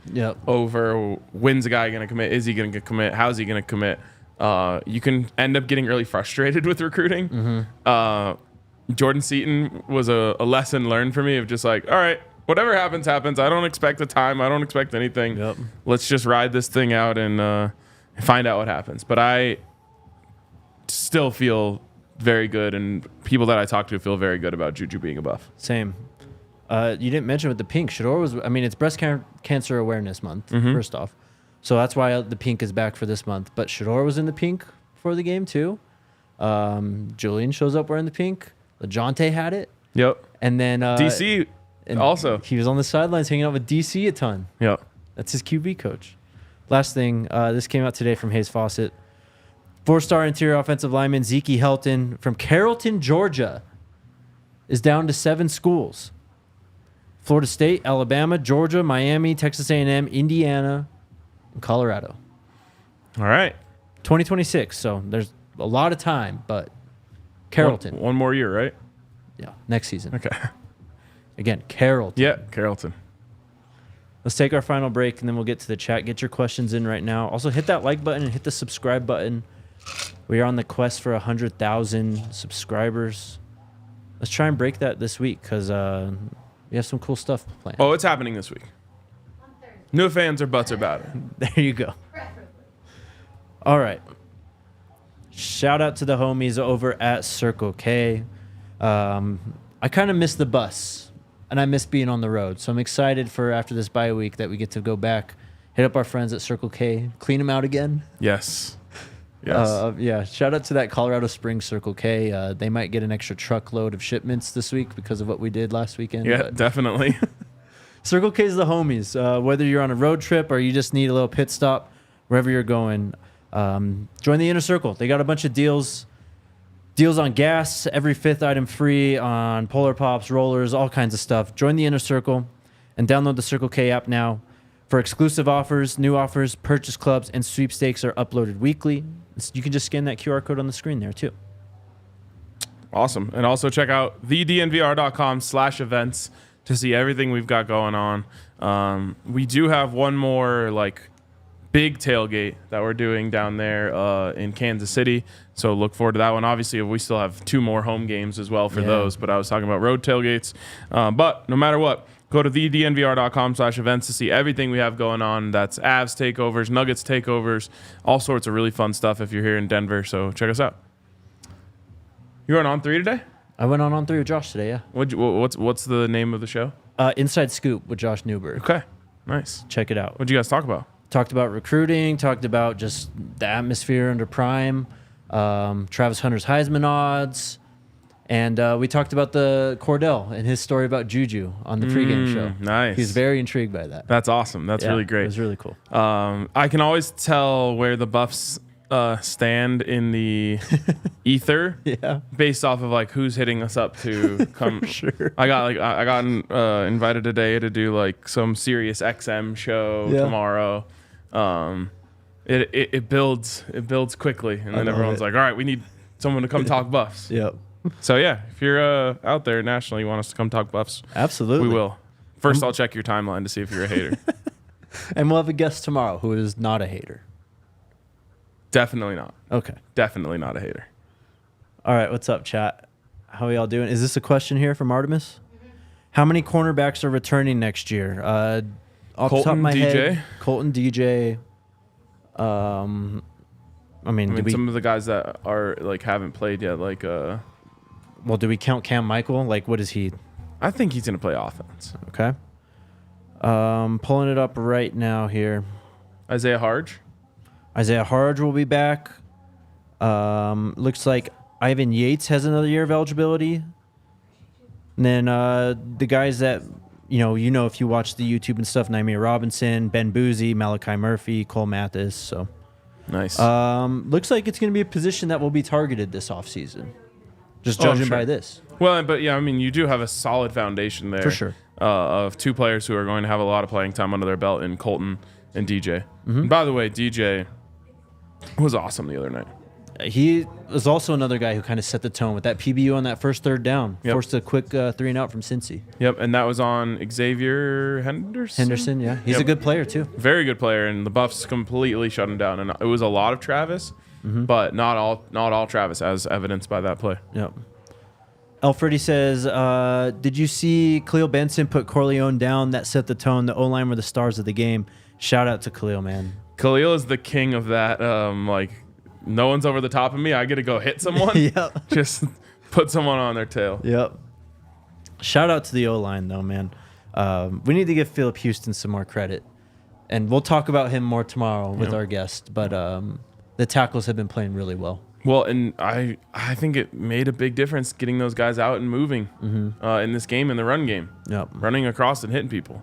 over when's a guy going to commit, is he going to commit, how's he going to commit, you can end up getting really frustrated with recruiting. Mm-hmm. Jordan Seaton was a lesson learned for me of just like, all right, whatever happens, happens. I don't expect a time. I don't expect anything. Yep. Let's just ride this thing out and find out what happens. But I still feel very good, and people that I talk to feel very good about Juju being a Buff. Same. You didn't mention with the pink. Shedeur was, it's Breast Cancer Awareness Month, first off. So that's why the pink is back for this month. But Shedeur was in the pink for the game, too. Julian shows up wearing the pink. LeJontay had it. Yep. And then DC also. He was on the sidelines hanging out with DC a ton. Yep. That's his QB coach. Last thing, this came out today from Hayes Fawcett. 4-star interior offensive lineman Zeke Helton from Carrollton, Georgia, is down to 7 schools. Florida State, Alabama, Georgia, Miami, Texas A&M, Indiana, and Colorado. All right. 2026, so there's a lot of time, but Carrollton. One more year, right? Yeah, next season. Okay. Again, Carrollton. Yeah, Carrollton. Let's take our final break, and then we'll get to the chat. Get your questions in right now. Also, hit that like button and hit the subscribe button. We are on the quest for 100,000 subscribers. Let's try and break that this week because we have some cool stuff planned. Oh, it's happening this week. No fans or butts are better. There you go. All right. Shout out to the homies over at Circle K. I kind of miss the bus, and I miss being on the road. So I'm excited for after this bye week that we get to go back, hit up our friends at Circle K, clean them out again. Yes. Yes. Yeah. Shout out to that Colorado Springs Circle K. They might get an extra truckload of shipments this week because of what we did last weekend. Yeah, definitely. Circle K is the homies. Whether you're on a road trip or you just need a little pit stop, wherever you're going, join the Inner Circle. They got a bunch of deals on gas, every fifth item free on Polar Pops, rollers, all kinds of stuff. Join the Inner Circle and download the Circle K app now. For exclusive offers, new offers, purchase clubs, and sweepstakes are uploaded weekly. You can just scan that QR code on the screen there too. Awesome. And also check out thednvr.com/events to see everything we've got going on. We do have one more big tailgate that we're doing down there in Kansas City. So look forward to that one. Obviously, we still have 2 more home games as well for those, but I was talking about road tailgates. But no matter what, go to thednvr.com/events to see everything we have going on. That's Avs takeovers, Nuggets takeovers, all sorts of really fun stuff if you're here in Denver. So check us out. You went on 3 today? I went on 3 with Josh today, yeah. What's the name of the show? Inside Scoop with Josh Newberg. Okay, nice. Check it out. What'd you guys talk about? Talked about recruiting, talked about just the atmosphere under Prime, Travis Hunter's Heisman odds, and we talked about the Cordell and his story about Juju on the pregame show. Nice. He's very intrigued by that. That's awesome. That's really great. It was really cool. I can always tell where the Buffs stand in the ether based off of who's hitting us up to come. For sure. I got invited today to do some Sirius XM show tomorrow. It builds quickly, and then everyone's like, all right, we need someone to come talk Buffs. Yep. So yeah, if you're out there nationally, you want us to come talk Buffs, absolutely, we will. First, I'll check your timeline to see if you're a hater. And we'll have a guest tomorrow who is not a hater. Definitely not. Okay. Definitely not a hater. All right, what's up, chat? How are y'all doing? Is this a question here from Artemis? Mm-hmm. How many cornerbacks are returning next year? Off Colton, the top of my DJ. head, Colton, DJ. I mean, some of the guys that are haven't played yet, well, do we count Cam Michael? What is he? I think he's gonna play offense. Okay. Pulling it up right now here. Isaiah Harge will be back. Looks like Ivan Yates has another year of eligibility. And then the guys that you know if you watch the YouTube and stuff, Naimir Robinson, Ben Boozy, Malachi Murphy, Cole Mathis. So nice. Looks like it's going to be a position that will be targeted this offseason. Just judging by this. Well, but yeah, I mean, you do have a solid foundation there. For sure. Of 2 players who are going to have a lot of playing time under their belt in Colton and DJ. Mm-hmm. And by the way, DJ was awesome the other night. He was also another guy who kind of set the tone with that PBU on that first third down. Yep. Forced a quick 3 and out from Cincy. Yep, and that was on Xavier Henderson. Henderson, yeah. He's a good player, too. Very good player, and the Buffs completely shut him down. And it was a lot of Travis, but not all Travis, as evidenced by that play. Yep. Alfredi says, did you see Kahlil Benson put Corleone down? That set the tone. The O-line were the stars of the game. Shout out to Kahlil, man. Kahlil is the king of that. No one's over the top of me. I get to go hit someone. Yep. Just put someone on their tail. Yep. Shout out to the O-line, though, man. We need to give Philip Houston some more credit. And we'll talk about him more tomorrow with our guest. But the tackles have been playing really well. Well, and I think it made a big difference getting those guys out and moving in this game, in the run game. Yep. Running across and hitting people.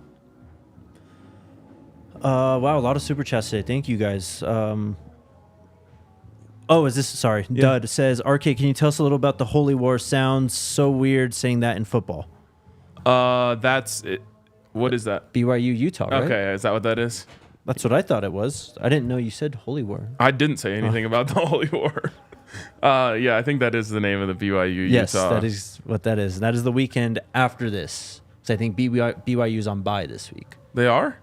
Wow, a lot of super chats today. Thank you, guys. Dud says, RK, can you tell us a little about the Holy War? Sounds so weird saying that in football. That's it. What is that? BYU, Utah, right? Okay, is that what that is? That's what I thought it was. I didn't know you said Holy War. I didn't say anything about the Holy War. Yeah, I think that is the name of the BYU yes, Utah. That is what that is. That is the weekend after this. So I think BYU's on bye this week. They are?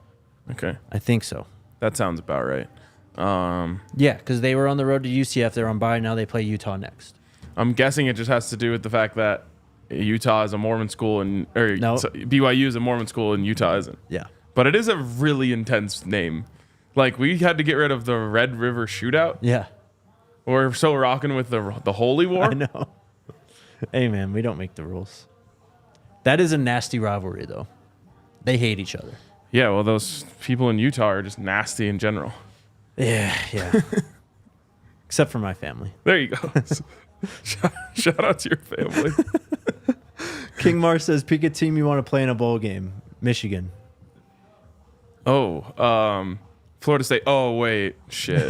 Okay. I think so. That sounds about right. Yeah, because they were on the road to UCF. They're on bye. Now they play Utah next. I'm guessing it just has to do with the fact that Utah is a Mormon school BYU is a Mormon school and Utah isn't. Yeah. But it is a really intense name. Like, we had to get rid of the Red River Shootout. Yeah. We're so rocking with the Holy War. I know. Hey, man, we don't make the rules. That is a nasty rivalry, though. They hate each other. Yeah, well, those people in Utah are just nasty in general. Yeah. Except for my family. There you go. Shout out to your family. King Mar says, pick a team you want to play in a bowl game. Michigan. Oh, Florida State. Oh, wait. Shit.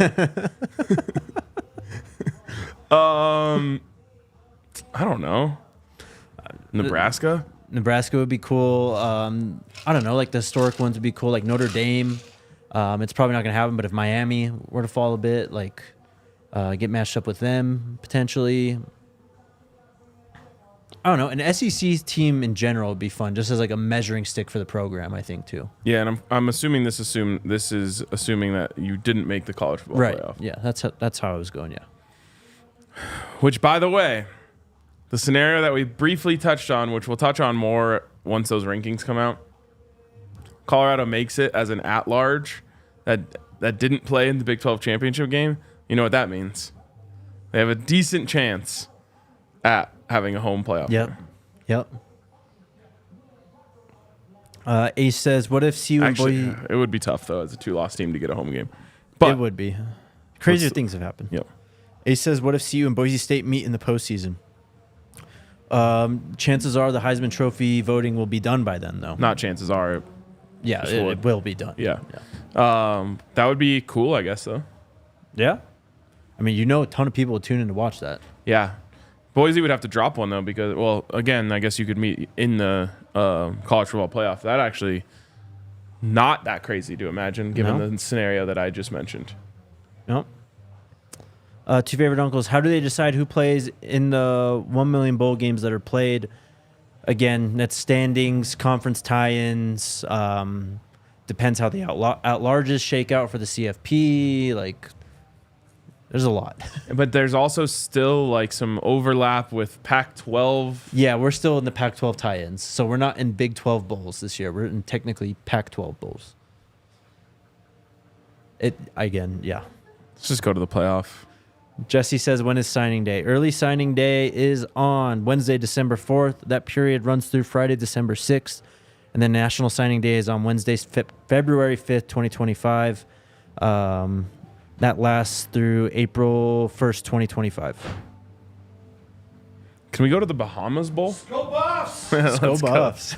I don't know. Nebraska? Nebraska would be cool. I don't know. Like, the historic ones would be cool. Like, Notre Dame. It's probably not going to happen, but if Miami were to fall a bit, like, get matched up with them, potentially. I don't know. An SEC team in general would be fun, just as like a measuring stick for the program, I think, too. Yeah, and I'm assuming this is assuming that you didn't make the college football playoff. Yeah, that's how I was going, yeah. Which, by the way, the scenario that we briefly touched on, which we'll touch on more once those rankings come out, Colorado makes it as an at-large that didn't play in the Big 12 championship game. You know what that means? They have a decent chance at having a home playoff. Yep. Ace says, what if CU and Actually, Boise... it would be tough, though, as a two-loss team to get a home game. But it would be. Crazier things have happened. Yep. Ace says, what if CU and Boise State meet in the postseason? Chances are the Heisman Trophy voting will be done by then, though. Not chances are. Yeah, it will be done. Yeah. That would be cool, I guess, though. Yeah? I mean, a ton of people would tune in to watch that. Yeah. Boise would have to drop one, though, because, well, again, I guess you could meet in the college football playoff. That actually not that crazy to imagine, given the scenario that I just mentioned. Nope. Two favorite uncles. How do they decide who plays in the 1 million bowl games that are played? Again, that's standings, conference tie-ins. Depends how the at-larges shake out for the CFP. Like, there's a lot. But there's also still like some overlap with Pac-12. Yeah, we're still in the Pac-12 tie-ins, so we're not in Big 12 bowls this year. We're in technically Pac-12 bowls. Yeah. Let's just go to the playoff. Jesse says, when is signing day? Early signing day is on Wednesday, December 4th. That period runs through Friday, December 6th. And then National Signing Day is on Wednesday, February 5th, 2025. That lasts through April 1st, 2025. Can we go to the Bahamas Bowl? Go Buffs! Go Buffs.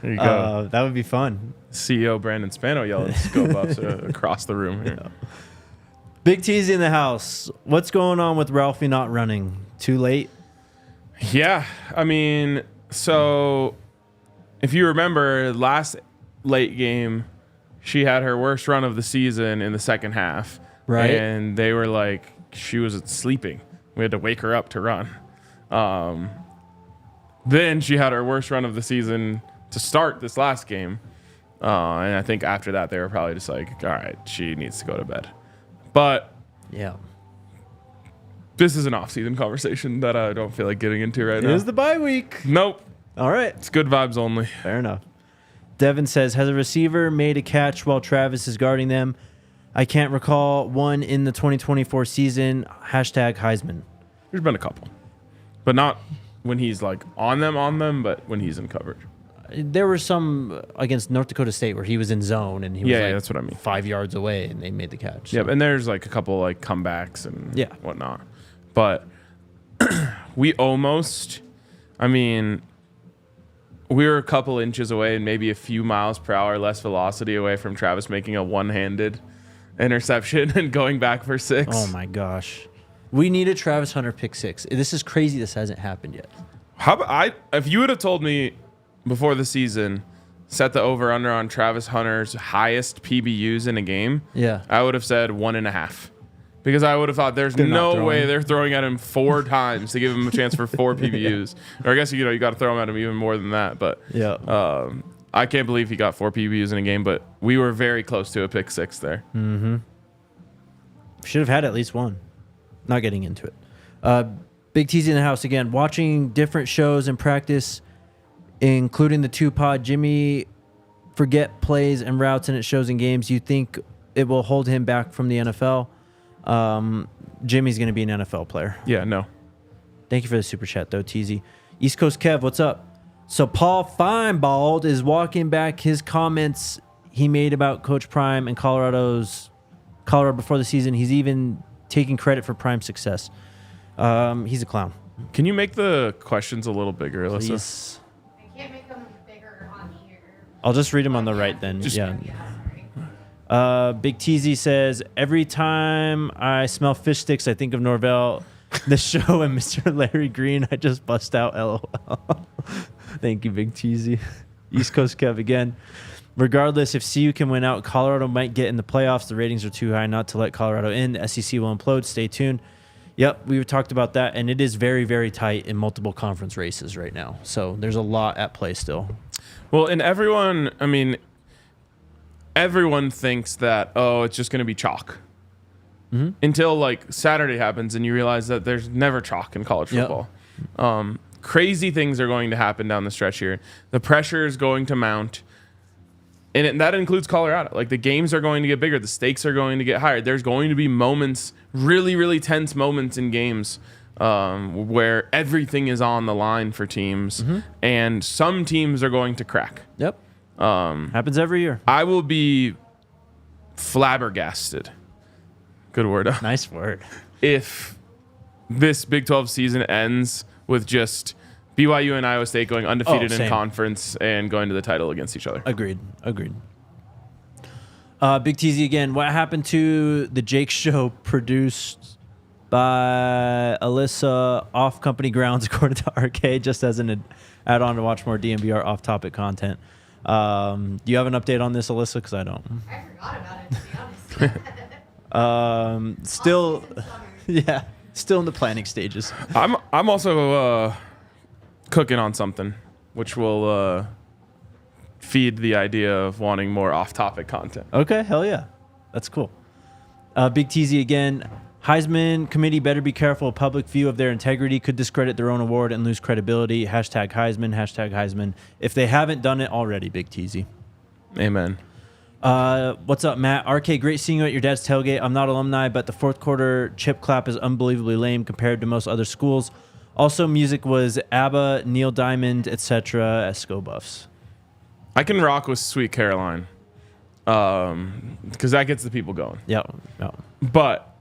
There you go. That would be fun. CEO Brandon Spano yelling, "Go Buffs!" across the room here. Yeah. Big T's in the house. What's going on with Ralphie not running? Too late? Yeah, I mean, so if you remember last late game, she had her worst run of the season in the second half. Right. And they were like, she was sleeping. We had to wake her up to run. Then she had her worst run of the season to start this last game. And I think after that, they were probably just like, all right, she needs to go to bed. But yeah, this is an off-season conversation that I don't feel like getting into right now. It is the bye week. Nope. All right. It's good vibes only. Fair enough. Devin says, has a receiver made a catch while Travis is guarding them? I can't recall one in the 2024 season. Hashtag Heisman. There's been a couple. But not when he's like on them, but when he's in coverage. There were some against North Dakota State where he was in zone and he was that's what I mean. 5 yards away and they made the catch. So. Yeah, and there's like a couple like comebacks and whatnot. But we almost, we were a couple inches away and maybe a few miles per hour less velocity away from Travis making a one-handed interception and going back for 6. Oh my gosh. We need a Travis Hunter pick 6. This is crazy this hasn't happened yet. If you would have told me before the season, set the over-under on Travis Hunter's highest PBUs in a game, I would have said 1.5. Because I would have thought there's no way they're throwing at him 4 times to give him a chance for 4 PBUs. Or I guess, you got to throw him at him even more than that. But I can't believe he got 4 PBUs in a game, but we were very close to a pick 6 there. Mm-hmm. Should have had at least one. Not getting into it. Big T's in the house again. Watching different shows in practice, including the 2-pod, Jimmy forget plays and routes and it shows in games. You think it will hold him back from the NFL? Jimmy's going to be an NFL player. Yeah, no. Thank you for the super chat, though, TZ. East Coast Kev, what's up? So Paul Feinbald is walking back his comments he made about Coach Prime and Colorado before the season. He's even taking credit for Prime's success. He's a clown. Can you make the questions a little bigger, Alyssa? Please. I can't make them bigger on here. I'll just read them on the right then. Big TZ says, every time I smell fish sticks, I think of Norvell, the show, and Mr. Larry Green. I just bust out LOL. Thank you, Big TZ. East Coast Kev again. Regardless, if CU can win out, Colorado might get in the playoffs. The ratings are too high not to let Colorado in. The SEC will implode. Stay tuned. Yep, we talked about that, and it is very, very tight in multiple conference races right now. So there's a lot at play still. Well, and everyone thinks that, it's just going to be chalk. Mm-hmm. Until, like, Saturday happens and you realize that there's never chalk in college football. Yep. Crazy things are going to happen down the stretch here. The pressure is going to mount. And that includes Colorado. Like, the games are going to get bigger. The stakes are going to get higher. There's going to be moments, really, really tense moments in games where everything is on the line for teams. Mm-hmm. And some teams are going to crack. Yep. Happens every year. I will be flabbergasted. Good word. Nice word. If this Big 12 season ends with just BYU and Iowa State going undefeated in conference and going to the title against each other. Agreed. Big TZ again. What happened to the Jake show produced by Alyssa off company grounds, according to RK, just as an add-on to watch more DNVR off-topic content? Do you have an update on this, Alyssa? Because I don't. I forgot about it, to be honest. Still in the planning stages. I'm also cooking on something, which will feed the idea of wanting more off-topic content. Okay, hell yeah, that's cool. Big TZ again. Heisman committee better be careful. A public view of their integrity could discredit their own award and lose credibility. Hashtag Heisman. If they haven't done it already, Big TZ. Amen. What's up, Matt? RK, great seeing you at your dad's tailgate. I'm not alumni, but the fourth quarter chip clap is unbelievably lame compared to most other schools. Also, music was ABBA, Neil Diamond, etc. at Sco Buffs. I can rock with Sweet Caroline because that gets the people going. Yeah. But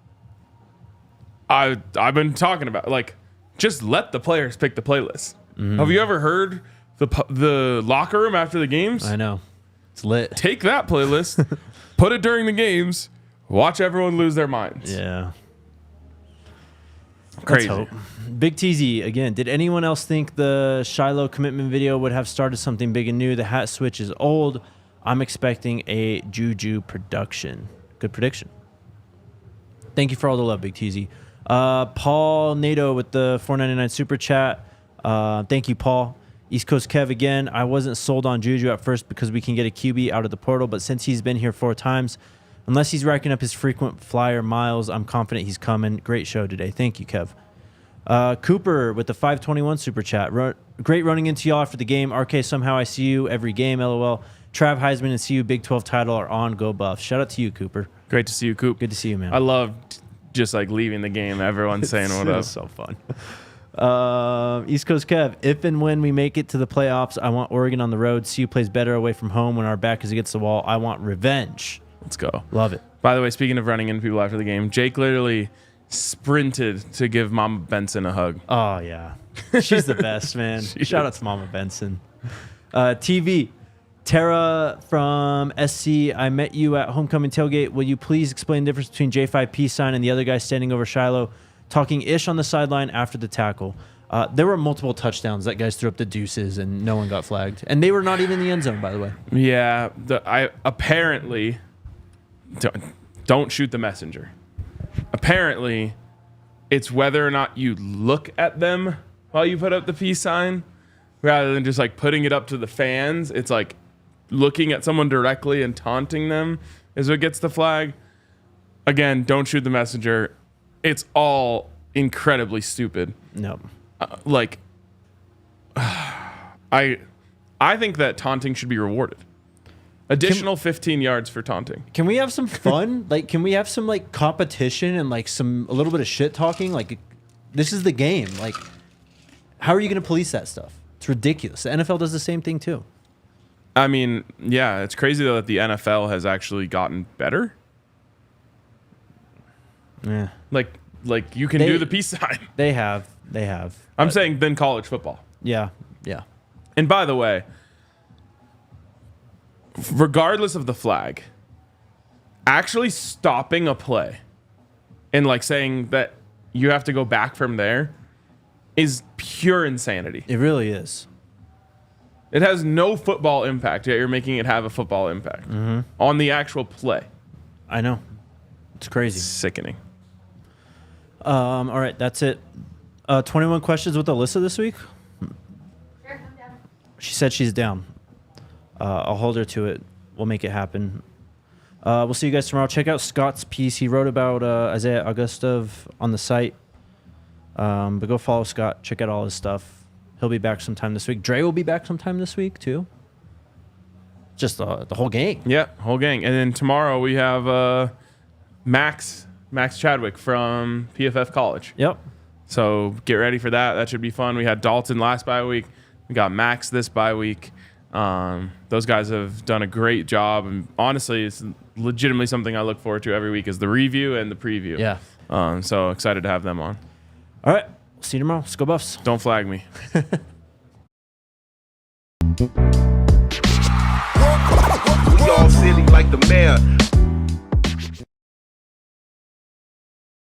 I've been talking about, like, just let the players pick the playlist. Mm-hmm. Have you ever heard the locker room after the games? I know. It's lit. Take that playlist, put it during the games, watch everyone lose their minds. Yeah. Crazy. Let's hope. Big TZ again. Did anyone else think the Shiloh commitment video would have started something big and new? The hat switch is old. I'm expecting a Juju production. Good prediction. Thank you for all the love, Big TZ. Paul Nato with the $4.99 super chat. Thank you, Paul. East Coast Kev again. I wasn't sold on Juju at first because we can get a QB out of the portal, but since he's been here 4 times, unless he's racking up his frequent flyer miles, I'm confident he's coming. Great show today. Thank you, Kev. Cooper with the 521 super chat. Great running into y'all after the game. RK, somehow I see you every game. LOL. Trav Heisman and CU Big 12 title are on. Go Buffs. Shout out to you, Cooper. Great to see you, Coop. Good to see you, man. I love just like leaving the game. Everyone saying what up. It's so fun. East Coast Kev, if and when we make it to the playoffs, I want Oregon on the road. CU plays better away from home when our back is against the wall. I want revenge. Let's go. Love it. By the way, speaking of running into people after the game, Jake literally sprinted to give Mama Benson a hug. Oh, yeah. She's the best, man. Shout out to Mama Benson. TV. Tara from SC, I met you at homecoming tailgate. Will you please explain the difference between J5 peace sign and the other guy standing over Shiloh, talking ish on the sideline after the tackle? There were multiple touchdowns that guys threw up the deuces and no one got flagged. And they were not even in the end zone, by the way. Yeah. Apparently, don't shoot the messenger. Apparently, it's whether or not you look at them while you put up the peace sign rather than just like putting it up to the fans. It's like looking at someone directly and taunting them is what gets the flag. Again, don't shoot the messenger. It's all incredibly stupid. No. I think that taunting should be rewarded. Additional 15 yards for taunting. Can we have some fun? Can we have some competition and a little bit of shit talking? This is the game. How are you going to police that stuff? It's ridiculous. The NFL does the same thing too. I mean, yeah, it's crazy though that the NFL has actually gotten better. Yeah. You can do the peace sign. They have. I'm saying than college football. Yeah. And by the way, regardless of the flag, actually stopping a play and saying that you have to go back from there is pure insanity. It really is. It has no football impact, yet you're making it have a football impact on the actual play. I know. It's crazy. Sickening. All right, that's it. 21 questions with Alyssa this week. Sure, I'm down. She said she's down. I'll hold her to it. We'll make it happen. We'll see you guys tomorrow. Check out Scott's piece. He wrote about Isaiah Augustov on the site. But go follow Scott. Check out all his stuff. He'll be back sometime this week. Dre will be back sometime this week, too. Just the whole gang. Yeah, whole gang. And then tomorrow we have Max Chadwick from PFF College. Yep. So get ready for that. That should be fun. We had Dalton last bye week. We got Max this bye week. Those guys have done a great job. And honestly, it's legitimately something I look forward to every week is the review and the preview. Yeah. So excited to have them on. All right. See you tomorrow. Let's go Buffs. Don't flag me. We all silly like the mayor.